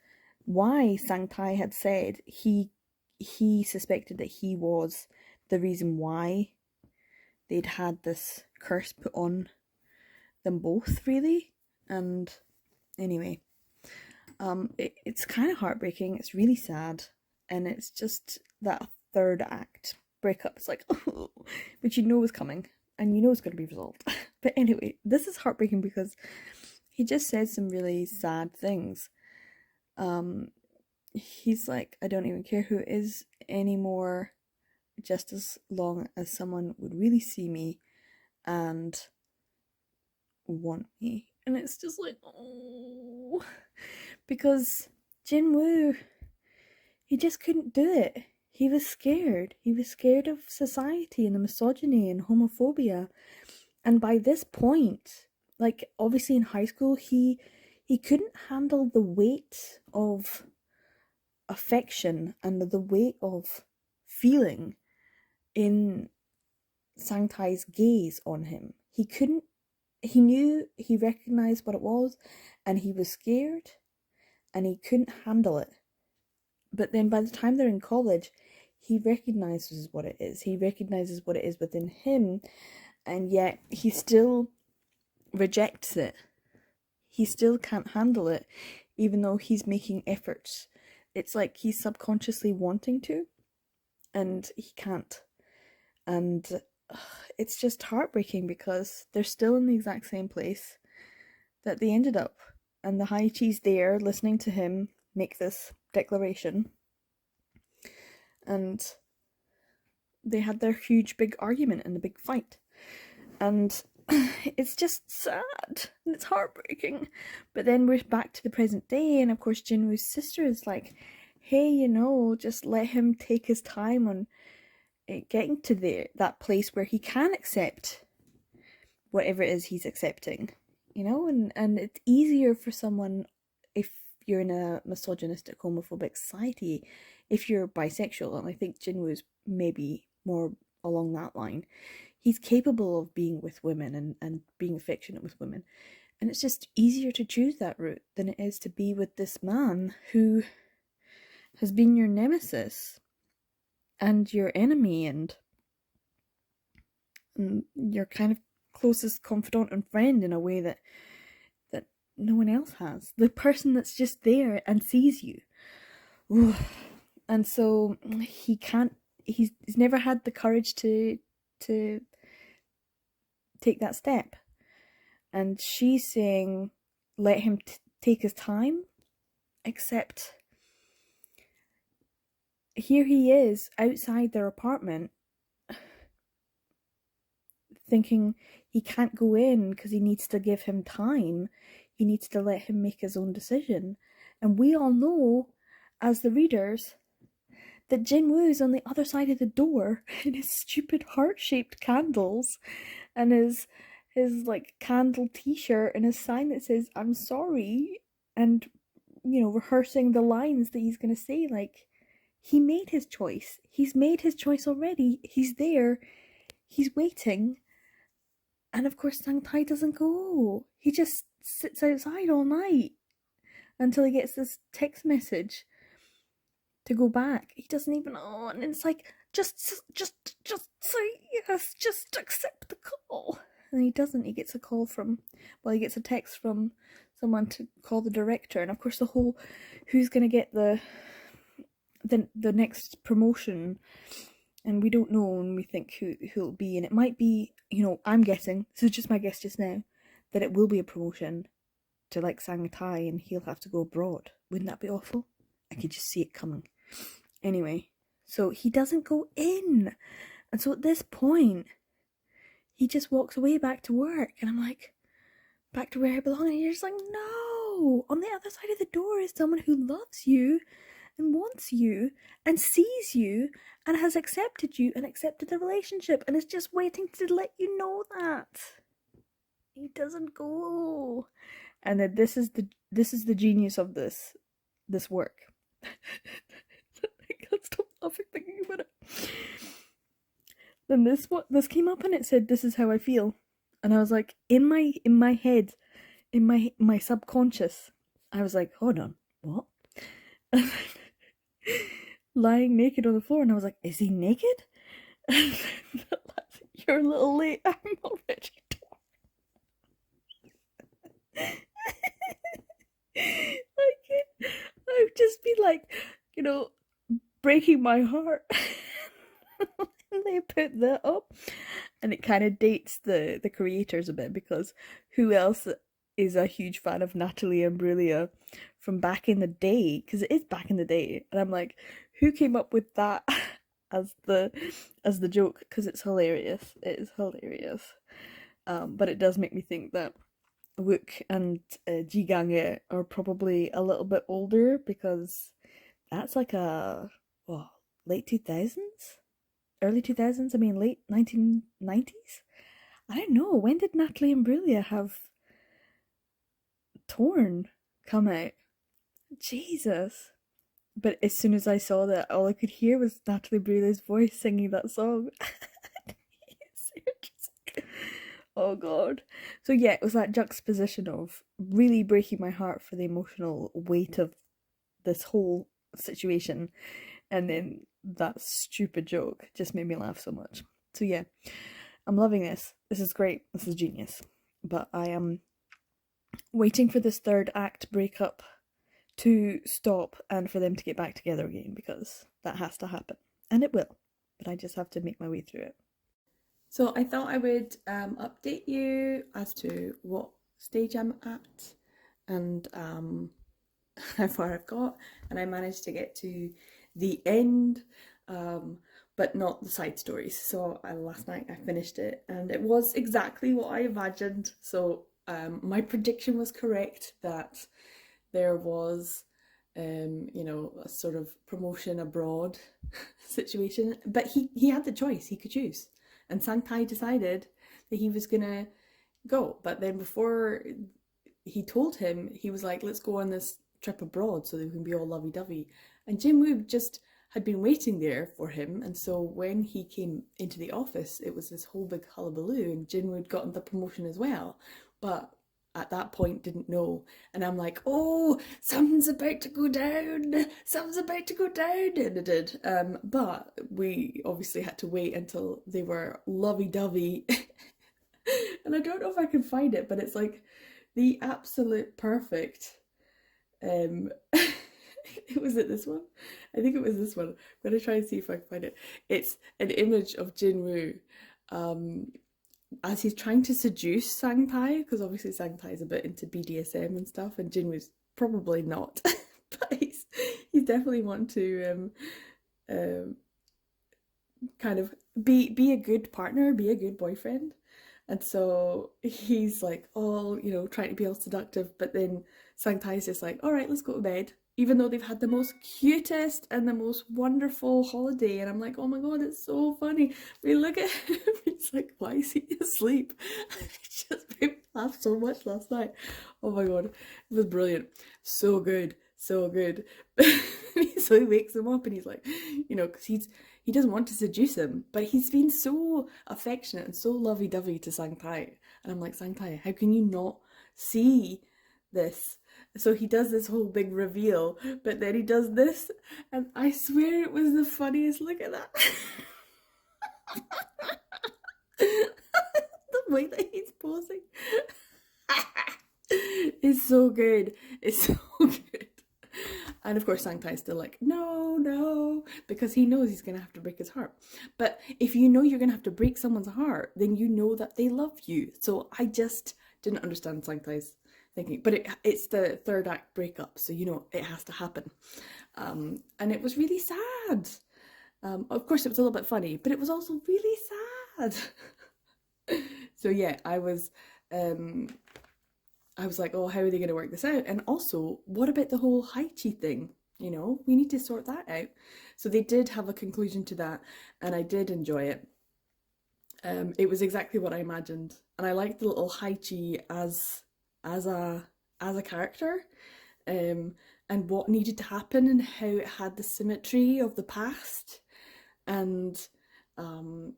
why Sangtai had said he suspected that he was the reason why they'd had this curse put on them both, really. And anyway, it's kind of heartbreaking. It's really sad, and it's just that third act breakup. It's like, oh, which you know is coming, and you know it's going to be resolved. But anyway, this is heartbreaking because he just says some really sad things. He's like, I don't even care who it is anymore, just as long as someone would really see me and want me. And it's just like, oh, because Jinwoo, he just couldn't do it. He was scared. He was scared of society and the misogyny and homophobia. And by this point, like obviously in high school, he couldn't handle the weight of affection and the weight of feeling in Sangtai's gaze on him. He knew, he recognized what it was, and he was scared, and he couldn't handle it. But then by the time they're in college, he recognizes what it is. He recognizes what it is within him, and yet he still rejects it. He still can't handle it, even though he's making efforts. It's like he's subconsciously wanting to, and he can't. And it's just heartbreaking because they're still in the exact same place that they ended up. And the Haichi's there listening to him make this declaration. And they had their huge big argument and a big fight. And it's just sad and it's heartbreaking. But then we're back to the present day, and of course Jinwoo's sister is like, hey, you know, just let him take his time on getting to that place where he can accept whatever it is he's accepting, you know. And it's easier for someone, if you're in a misogynistic homophobic society, if you're bisexual, and I think Jinwoo's maybe more along that line. He's capable of being with women and being affectionate with women. And it's just easier to choose that route than it is to be with this man who has been your nemesis and your enemy and your kind of closest confidant and friend in a way that no one else has. The person that's just there and sees you. Ooh. And so he's never had the courage to take that step. And she's saying, let him take his time, except here he is outside their apartment thinking he can't go in because he needs to give him time. He needs to let him make his own decision. And we all know, as the readers, that Jinwoo is on the other side of the door in his stupid heart-shaped candles and his like candle t-shirt and his sign that says I'm sorry, and you know, rehearsing the lines that he's gonna say. Like, he made his choice. He's made his choice already. He's there. He's waiting. And of course Sangtai doesn't go. He just sits outside all night until he gets this text message to go back. He doesn't even know, and it's like, just say yes, just accept the call. And he doesn't. He gets a call from, well, he gets a text from someone to call the director, and of course the whole who's gonna get the next promotion, and we don't know, and we think who it'll be, and it might be, you know, I'm guessing, this is just my guess just now, that it will be a promotion to like Sangtai and he'll have to go abroad. Wouldn't that be awful? I could just see it coming. Anyway, so he doesn't go in. And so at this point, he just walks away back to work, and I'm like, back to where I belong, and you're just like, no, on the other side of the door is someone who loves you and wants you and sees you and has accepted you and accepted the relationship and is just waiting to let you know that. He doesn't go. And that this is the genius of this work. I can't stop laughing thinking about it. Then this came up and it said, "This is how I feel," and I was like, in my head, in my subconscious, I was like, hold on, what? Lying naked on the floor, and I was like, is he naked? You're a little late. I'm already I've just been like, breaking my heart. And they put that up, and it kind of dates the creators a bit, because who else is a huge fan of Natalie Imbruglia from back in the day? Because it is back in the day, and I'm like, who came up with that as the joke? Because it's hilarious. It is hilarious. But it does make me think that Wook and GGANG-E are probably a little bit older, because that's like late 2000s? Early 2000s? I mean, late 1990s? I don't know. When did Natalie Imbruglia have Torn come out? Jesus. But as soon as I saw that, all I could hear was Natalie Imbruglia's voice singing that song. Oh god. So yeah, it was that juxtaposition of really breaking my heart for the emotional weight of this whole situation, and then that stupid joke just made me laugh so much. So yeah, I'm loving this. This is great. This is genius. But I am waiting for this third act breakup to stop and for them to get back together again, because that has to happen. And it will. But I just have to make my way through it. So I thought I would update you as to what stage I'm at and how far I've got. And I managed to get to the end, but not the side stories. So last night I finished it, and it was exactly what I imagined. So my prediction was correct, that there was a sort of promotion abroad situation, but he had the choice. He could choose. And Sang-Tai decided that he was gonna go. But then before he told him, he was like, let's go on this trip abroad so that we can be all lovey-dovey. And Jin-Woo just had been waiting there for him. And so when he came into the office, it was this whole big hullabaloo, and Jin-Woo had gotten the promotion as well. But at that point didn't know. And I'm like, oh, something's about to go down, something's about to go down, and it did. But we obviously had to wait until they were lovey-dovey. And I don't know if I can find it, but it's like the absolute perfect was it this one? I think it was this one. I'm gonna try and see if I can find it. It's an image of Jin-Woo as he's trying to seduce Sang-Tai, because obviously Sang-Tai is a bit into BDSM and stuff, and Jin-Woo's probably not, but he's definitely wanting to kind of be a good partner, be a good boyfriend. And so he's like all, trying to be all seductive, but then Sang-Tai's just like, all right, let's go to bed. Even though they've had the most cutest and the most wonderful holiday. And I'm like, oh my god, it's so funny. We look at him, he's like, why is he asleep? It just made me laugh so much last night. Oh my god, it was brilliant. So good, so good. So he wakes him up and he's like, because he doesn't want to seduce him, but he's been so affectionate and so lovey-dovey to Sang-Tai. And I'm like, Sang-Tai, how can you not see this? So he does this whole big reveal, but then he does this, and I swear it was the funniest. Look at that. The way that he's posing. It's so good. It's so good. And of course Sang-Tai's still like, no, because he knows he's going to have to break his heart. But if you know you're going to have to break someone's heart, then you know that they love you. So I just didn't understand Sang-Tai's thinking. But it's the third act breakup, so it has to happen. And it was really sad. Of course it was a little bit funny, but it was also really sad. So yeah, I was like, oh, how are they going to work this out? And also, what about the whole Haichi thing? You know, we need to sort that out. So they did have a conclusion to that, and I did enjoy it. It was exactly what I imagined, and I liked the little Haichi as a as a character, um, and what needed to happen and how it had the symmetry of the past, and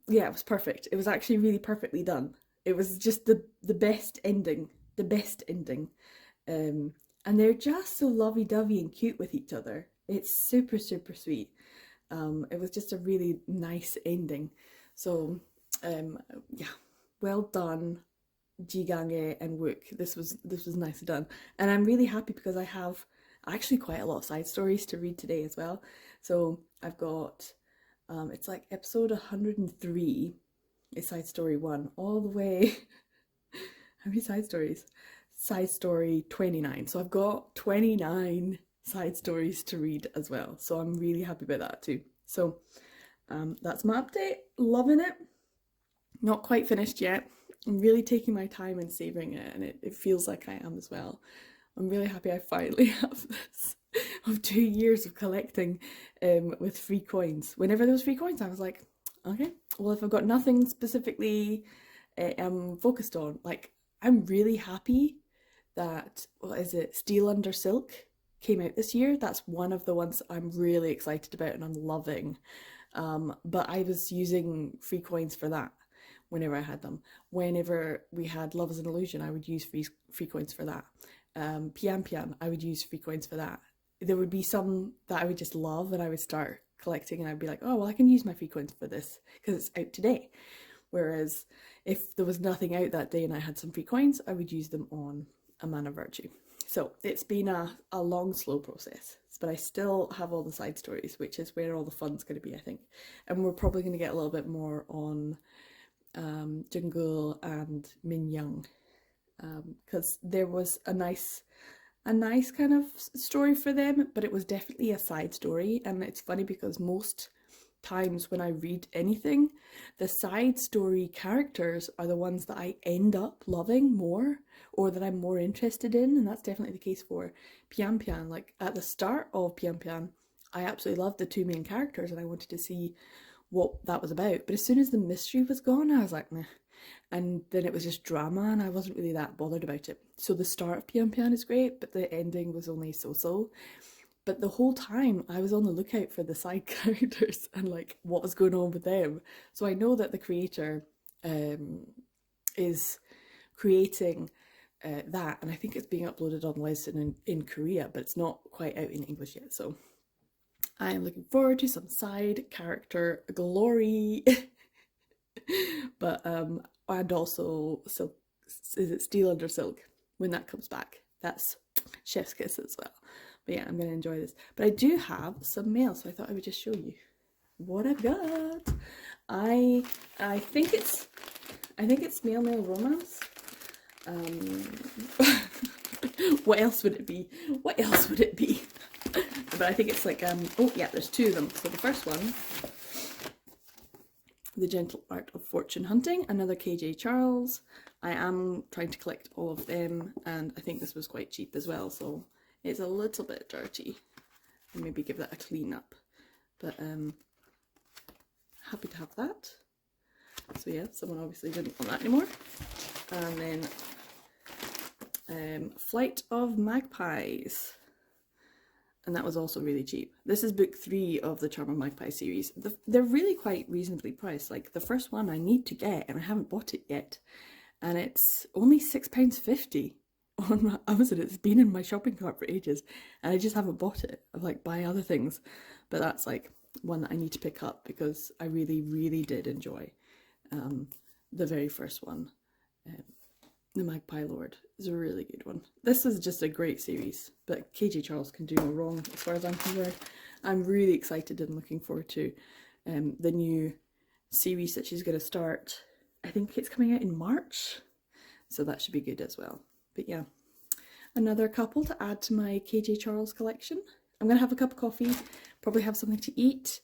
yeah, it was perfect. It was actually really perfectly done. It was just the best ending, the best ending. Um, and they're just so lovey-dovey and cute with each other. It's super, super sweet. It was just a really nice ending. So, um, yeah, well done, GGANG-E and Wook. This was nicely done, and I'm really happy because I have actually quite a lot of side stories to read today as well. So I've got it's like episode 103 is side story 1 all the way. How many side stories? Side story 29. So I've got 29 side stories to read as well. So I'm really happy about that too. So that's my update. Loving it. Not quite finished yet. I'm really taking my time and savouring it, and it feels like I am as well. I'm really happy I finally have this of 2 years of collecting with free coins. Whenever there was free coins, I was like, okay, well, if I've got nothing specifically focused on, like, I'm really happy that, what is it, Steel Under Silk came out this year. That's one of the ones I'm really excited about and I'm loving. But I was using free coins for that whenever I had them. Whenever we had Love is an Illusion, I would use free coins for that. Pian Pian, I would use free coins for that. There would be some that I would just love and I would start collecting and I'd be like, oh, well, I can use my free coins for this because it's out today. Whereas if there was nothing out that day and I had some free coins, I would use them on a Mana Virtue. So it's been a long, slow process, but I still have all the side stories, which is where all the fun's going to be, I think. And we're probably going to get a little bit more on Jungkook and Min Young, because there was a nice kind of story for them, but it was definitely a side story. And it's funny because most times when I read anything, the side story characters are the ones that I end up loving more or that I'm more interested in, and that's definitely the case for Pian Pian. Like at the start of Pian Pian, I absolutely loved the two main characters and I wanted to see what that was about. But as soon as the mystery was gone, I was like, meh. And then it was just drama and I wasn't really that bothered about it. So the start of Pian Pian is great, but the ending was only so-so. But the whole time I was on the lookout for the side characters and like what was going on with them. So I know that the creator is creating that, and I think it's being uploaded on lesson in Korea, but it's not quite out in English yet. So I am looking forward to some side character glory. But and also Silk, is it Steel Under Silk when that comes back? That's chef's kiss as well. But yeah, I'm gonna enjoy this. But I do have some mail, so I thought I would just show you what I've got. I think it's Mail Romance. What else would it be? What else would it be? But I think it's like oh yeah, there's two of them. So the first one, The Gentle Art of Fortune Hunting, another KJ Charles. I am trying to collect all of them, and I think this was quite cheap as well, so it's a little bit dirty. I'll maybe give that a clean up. But happy to have that. So yeah, someone obviously didn't want that anymore. And then Flight of Magpies. And that was also really cheap. This is book 3 of the Charm of Magpie series. They're really quite reasonably priced. Like the first one I need to get and I haven't bought it yet. And it's only £6.50 on Amazon. It's been in my shopping cart for ages and I just haven't bought it. I like buy other things. But that's like one that I need to pick up because I really, really did enjoy the very first one. The Magpie Lord is a really good one. This is just a great series, but KJ Charles can do no wrong as far as I'm concerned. I'm really excited and looking forward to the new series that she's going to start. I think it's coming out in March, so that should be good as well. But yeah, another couple to add to my KJ Charles collection. I'm going to have a cup of coffee, probably have something to eat,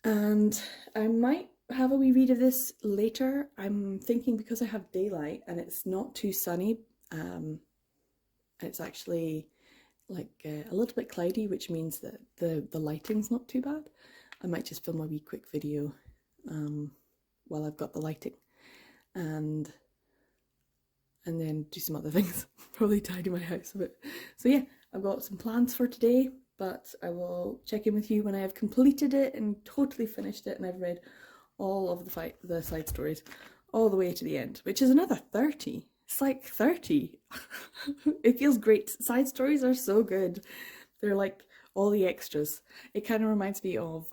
and I might have a wee read of this later. I'm thinking because I have daylight and it's not too sunny, it's actually like a little bit cloudy, which means that the lighting's not too bad. I might just film a wee quick video while I've got the lighting, and then do some other things. Probably tidy my house a bit. So yeah, I've got some plans for today, but I will check in with you when I have completed it and totally finished it, and I've read all of the side stories all the way to the end, which is another 30. It's like 30. It feels great. Side stories are so good. They're like all the extras. It kind of reminds me of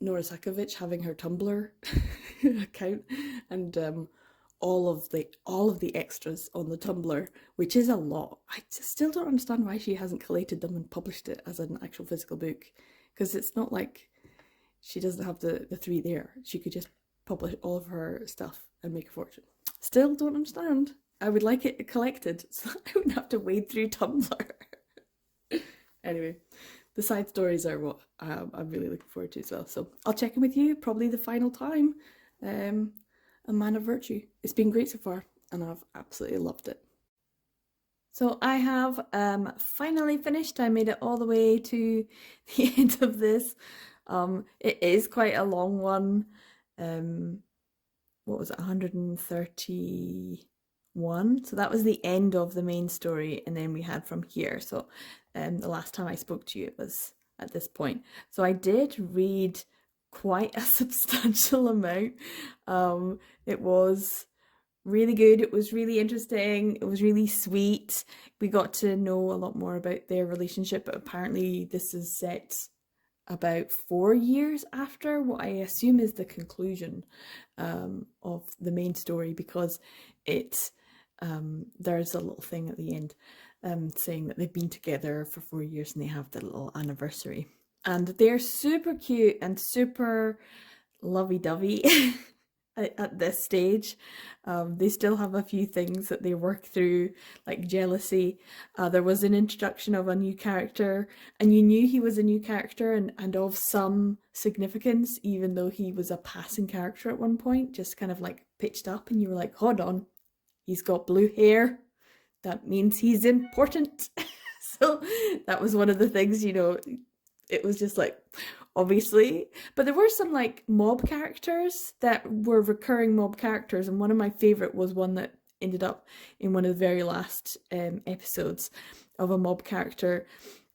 Nora Sakovic having her Tumblr account, and all of the extras on the Tumblr, which is a lot. I still don't understand why she hasn't collated them and published it as an actual physical book, because it's not like she doesn't have the 3 there. She could just publish all of her stuff and make a fortune. Still don't understand. I would like it collected so I wouldn't have to wade through Tumblr. Anyway, the side stories are what I'm really looking forward to as well. So I'll check in with you probably the final time. A Man of Virtue. It's been great so far and I've absolutely loved it. So I have finally finished. I made it all the way to the end of this. It is quite a long one. What was it, 131? So that was the end of the main story, and then we had from here. So the last time I spoke to you, it was at this point. So I did read quite a substantial amount. It was really good. It was really interesting. It was really sweet. We got to know a lot more about their relationship, but apparently this is set about 4 years after what I assume is the conclusion of the main story, because there's a little thing at the end saying that they've been together for 4 years and they have the little anniversary, and they're super cute and super lovey-dovey at this stage. They still have a few things that they work through, like jealousy. There was an introduction of a new character, and you knew he was a new character and of some significance, even though he was a passing character at one point, just kind of like pitched up, and you were like, hold on, he's got blue hair. That means he's important. So that was one of the things, it was just like, obviously. But there were some like mob characters that were recurring mob characters, and one of my favorite was one that ended up in one of the very last episodes of a mob character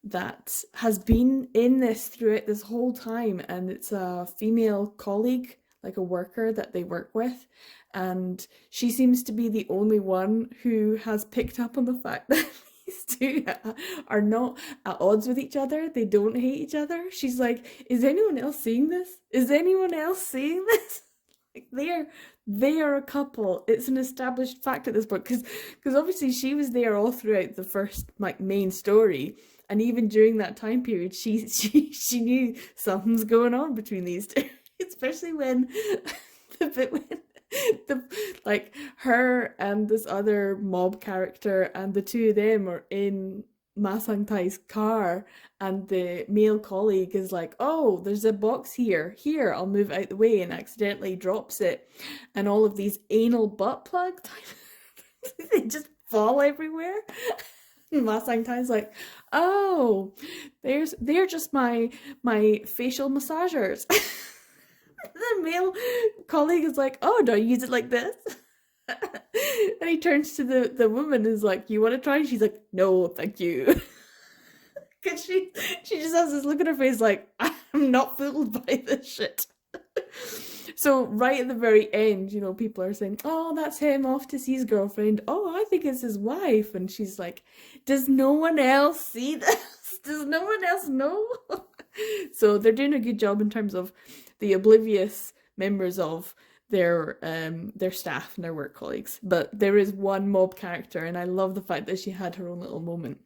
that has been in this throughout this whole time, and it's a female colleague, like a worker that they work with, and she seems to be the only one who has picked up on the fact that these two are not at odds with each other. They don't hate each other. She's like, is anyone else seeing this? Is anyone else seeing this? Like, they are a couple. It's an established fact at this point, because obviously she was there all throughout the first like main story, and even during that time period she knew something's going on between these two. Especially when the bit when like her and this other mob character and the two of them are in Ma Sang-tai's car, and the male colleague is like, oh, there's a box here, I'll move out the way, and accidentally drops it, and all of these anal butt plugs they just fall everywhere. Ma Sang-tai's like, oh, they're just my facial massagers. The male colleague is like, oh, do I use it like this? And he turns to the woman and is like, you want to try? And she's like, no, thank you. Because she just has this look on her face like, I'm not fooled by this shit. So right at the very end, people are saying, oh, that's him off to see his girlfriend. Oh, I think it's his wife. And she's like, does no one else see this? Does no one else know? So they're doing a good job in terms of the oblivious members of their staff and their work colleagues. But there is one mob character, and I love the fact that she had her own little moment.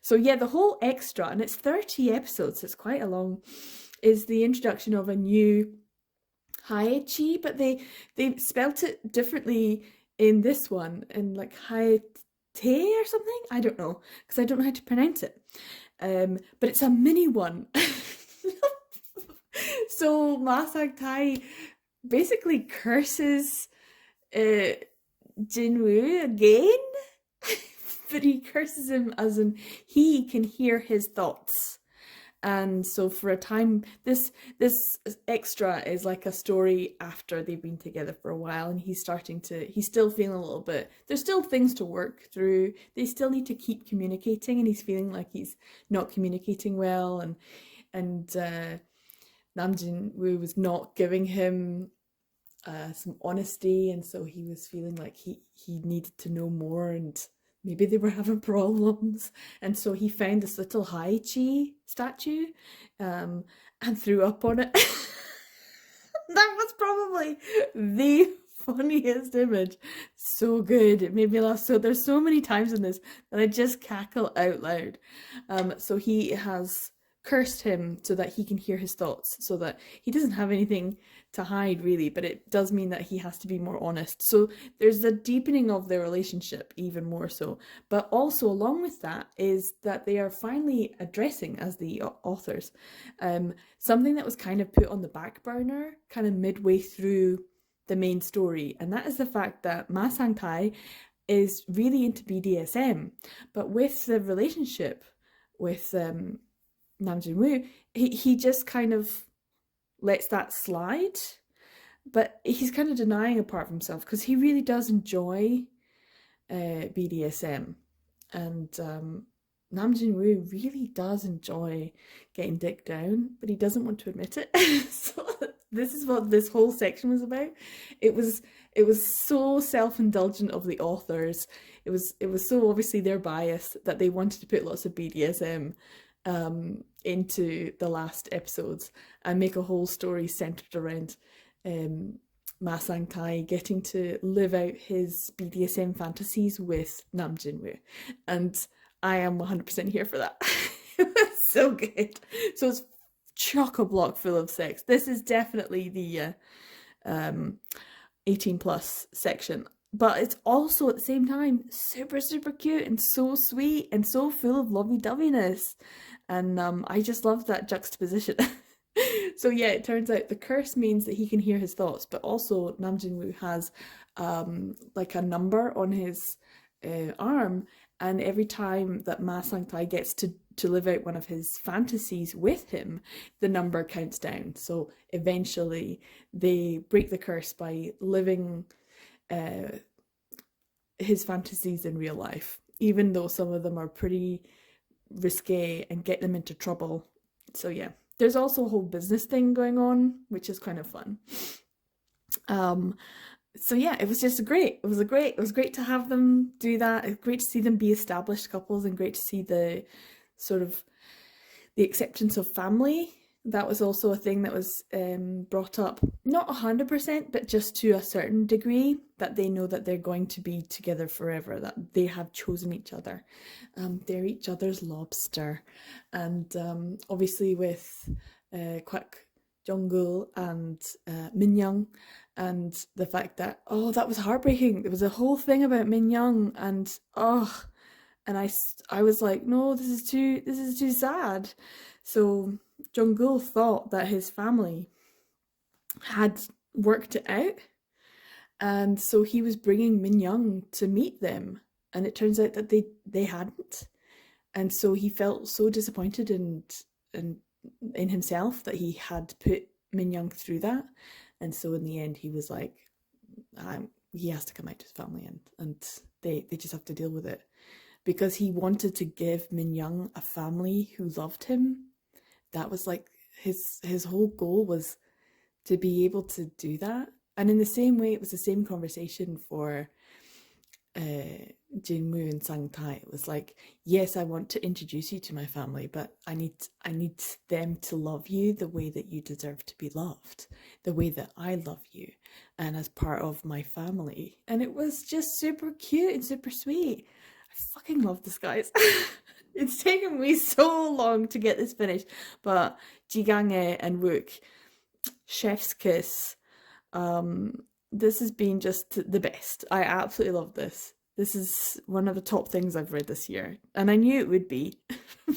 So yeah, the whole extra, and it's 30 episodes, it's quite a long, is the introduction of a new Haechi, but they spelt it differently in this one, and like Haete or something. I don't know, because I don't know how to pronounce it. But it's a mini one. So Ma Sang-tai basically curses uh, Jinwoo again, but he curses him as in he can hear his thoughts. And so for a time, this extra is like a story after they've been together for a while, and he's still feeling a little bit, there's still things to work through, they still need to keep communicating, and he's feeling like he's not communicating well, and Nam Jin Woo was not giving him some honesty, and so he was feeling like he needed to know more, and maybe they were having problems, and so he found this little Hai Chi statue, um, and threw up on it. That was probably the funniest image. So good. It made me laugh. So there's so many times in this that I just cackle out loud. So he has cursed him so that he can hear his thoughts, so that he doesn't have anything to hide really, but it does mean that he has to be more honest. So there's the deepening of their relationship even more so. But also along with that is that they are finally addressing, as the authors, something that was kind of put on the back burner kind of midway through the main story, and that is the fact that Ma Sang-tai is really into BDSM, but with the relationship with Nam Jin-woo, he just kind of lets that slide, but he's kind of denying a part of himself because he really does enjoy BDSM, and Nam Jin-woo really does enjoy getting dick down, but he doesn't want to admit it. So this is what this whole section was about. It was so self-indulgent of the authors. It was so obviously their bias that they wanted to put lots of BDSM into the last episodes and make a whole story centered around Ma Sang-tai getting to live out his BDSM fantasies with Nam Jin-woo, and I am 100% here for that. It was so good. So it's chock-a-block full of sex. This is definitely the 18 plus section, but it's also at the same time super super cute and so sweet and so full of lovey-doveyness, and I just love that juxtaposition. So yeah, it turns out the curse means that he can hear his thoughts, but also Nam Jin-woo has like a number on his arm, and every time that Ma Sang-tai gets to live out one of his fantasies with him, the number counts down. So eventually they break the curse by living his fantasies in real life, even though some of them are pretty risque and get them into trouble. So yeah, there's also a whole business thing going on, which is kind of fun. So yeah, it was just great. It was great to have them do that. It's great to see them be established couples, and great to see the sort of the acceptance of family. That was also a thing that was brought up, not 100%, but just to a certain degree, that they know that they're going to be together forever, that they have chosen each other. They're each other's lobster. And obviously with Kwak Jong-gul and Min Young, and the fact that, oh, that was heartbreaking. There was a whole thing about Min Young, and and I was like, no, this is too sad. So Jong-gul thought that his family had worked it out, and so he was bringing Min Young to meet them, and it turns out that they hadn't, and so he felt so disappointed and in himself that he had put Min Young through that, and so in the end he was like, he has to come out to his family, and they just have to deal with it, because he wanted to give Min Young a family who loved him. That was like his whole goal, was to be able to do that. And in the same way, it was the same conversation for Jinwoo and Sang-tai. It was like, yes, I want to introduce you to my family, but I need them to love you the way that you deserve to be loved, the way that I love you, and as part of my family. And it was just super cute and super sweet. I fucking love this, guys. It's taken me so long to get this finished, but GGANG-E and Wook, chef's kiss. This has been just the best. I absolutely love this. This is one of the top things I've read this year, and I knew it would be.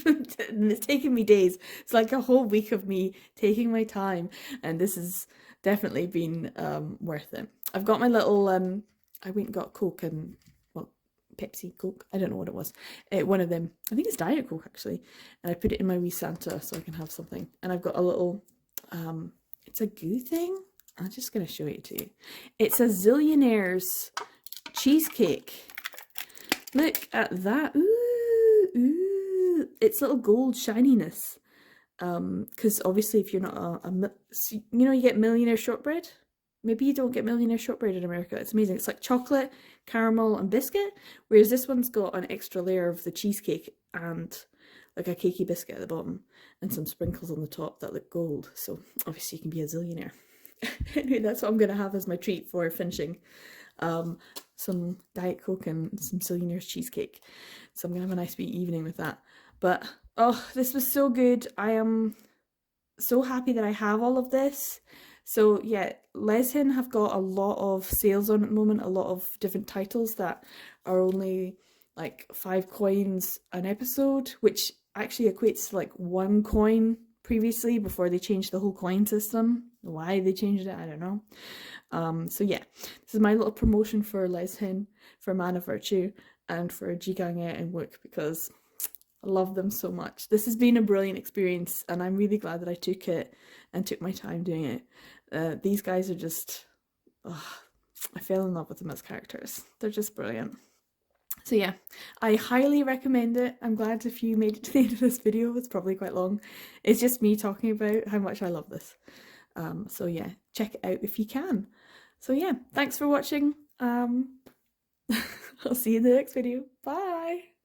And it's taken me days. It's like a whole week of me taking my time, and this has definitely been worth it. I've got my little I went and got Coke and, well, Pepsi, Coke, I don't know what it was. One of them, I think it's Diet Coke actually, and I put it in my wee Santa so I can have something. And I've got a little it's a goo thing. I'm just gonna show it to you. It's a Zillionaire's cheesecake. Look at that. Ooh, ooh. It's little gold shininess. Because obviously if you're not you know, you get millionaire shortbread. Maybe you don't get millionaire shortbread in America. It's amazing. It's like chocolate, caramel, and biscuit. Whereas this one's got an extra layer of the cheesecake and like a cakey biscuit at the bottom and some sprinkles on the top that look gold. So obviously you can be a zillionaire. Anyway, that's what I'm going to have as my treat for finishing. Some Diet Coke and some Zillionaire's cheesecake. So I'm going to have a nice wee evening with that. But, oh, this was so good. I am so happy that I have all of this. So yeah, Leshin have got a lot of sales on at the moment, a lot of different titles that are only like 5 coins an episode, which actually equates to like 1 coin previously before they changed the whole coin system. Why they changed it, I don't know. So yeah, this is my little promotion for Leshin, for Mana Virtue, and for GGANG-E and Wook, because I love them so much. This has been a brilliant experience, and I'm really glad that I took it and took my time doing it. These guys are just, I fell in love with them as characters. They're just brilliant. So yeah, I highly recommend it. I'm glad if you made it to the end of this video. It's probably quite long. It's just me talking about how much I love this. So yeah, check it out if you can. So yeah, thanks for watching. I'll see you in the next video. Bye!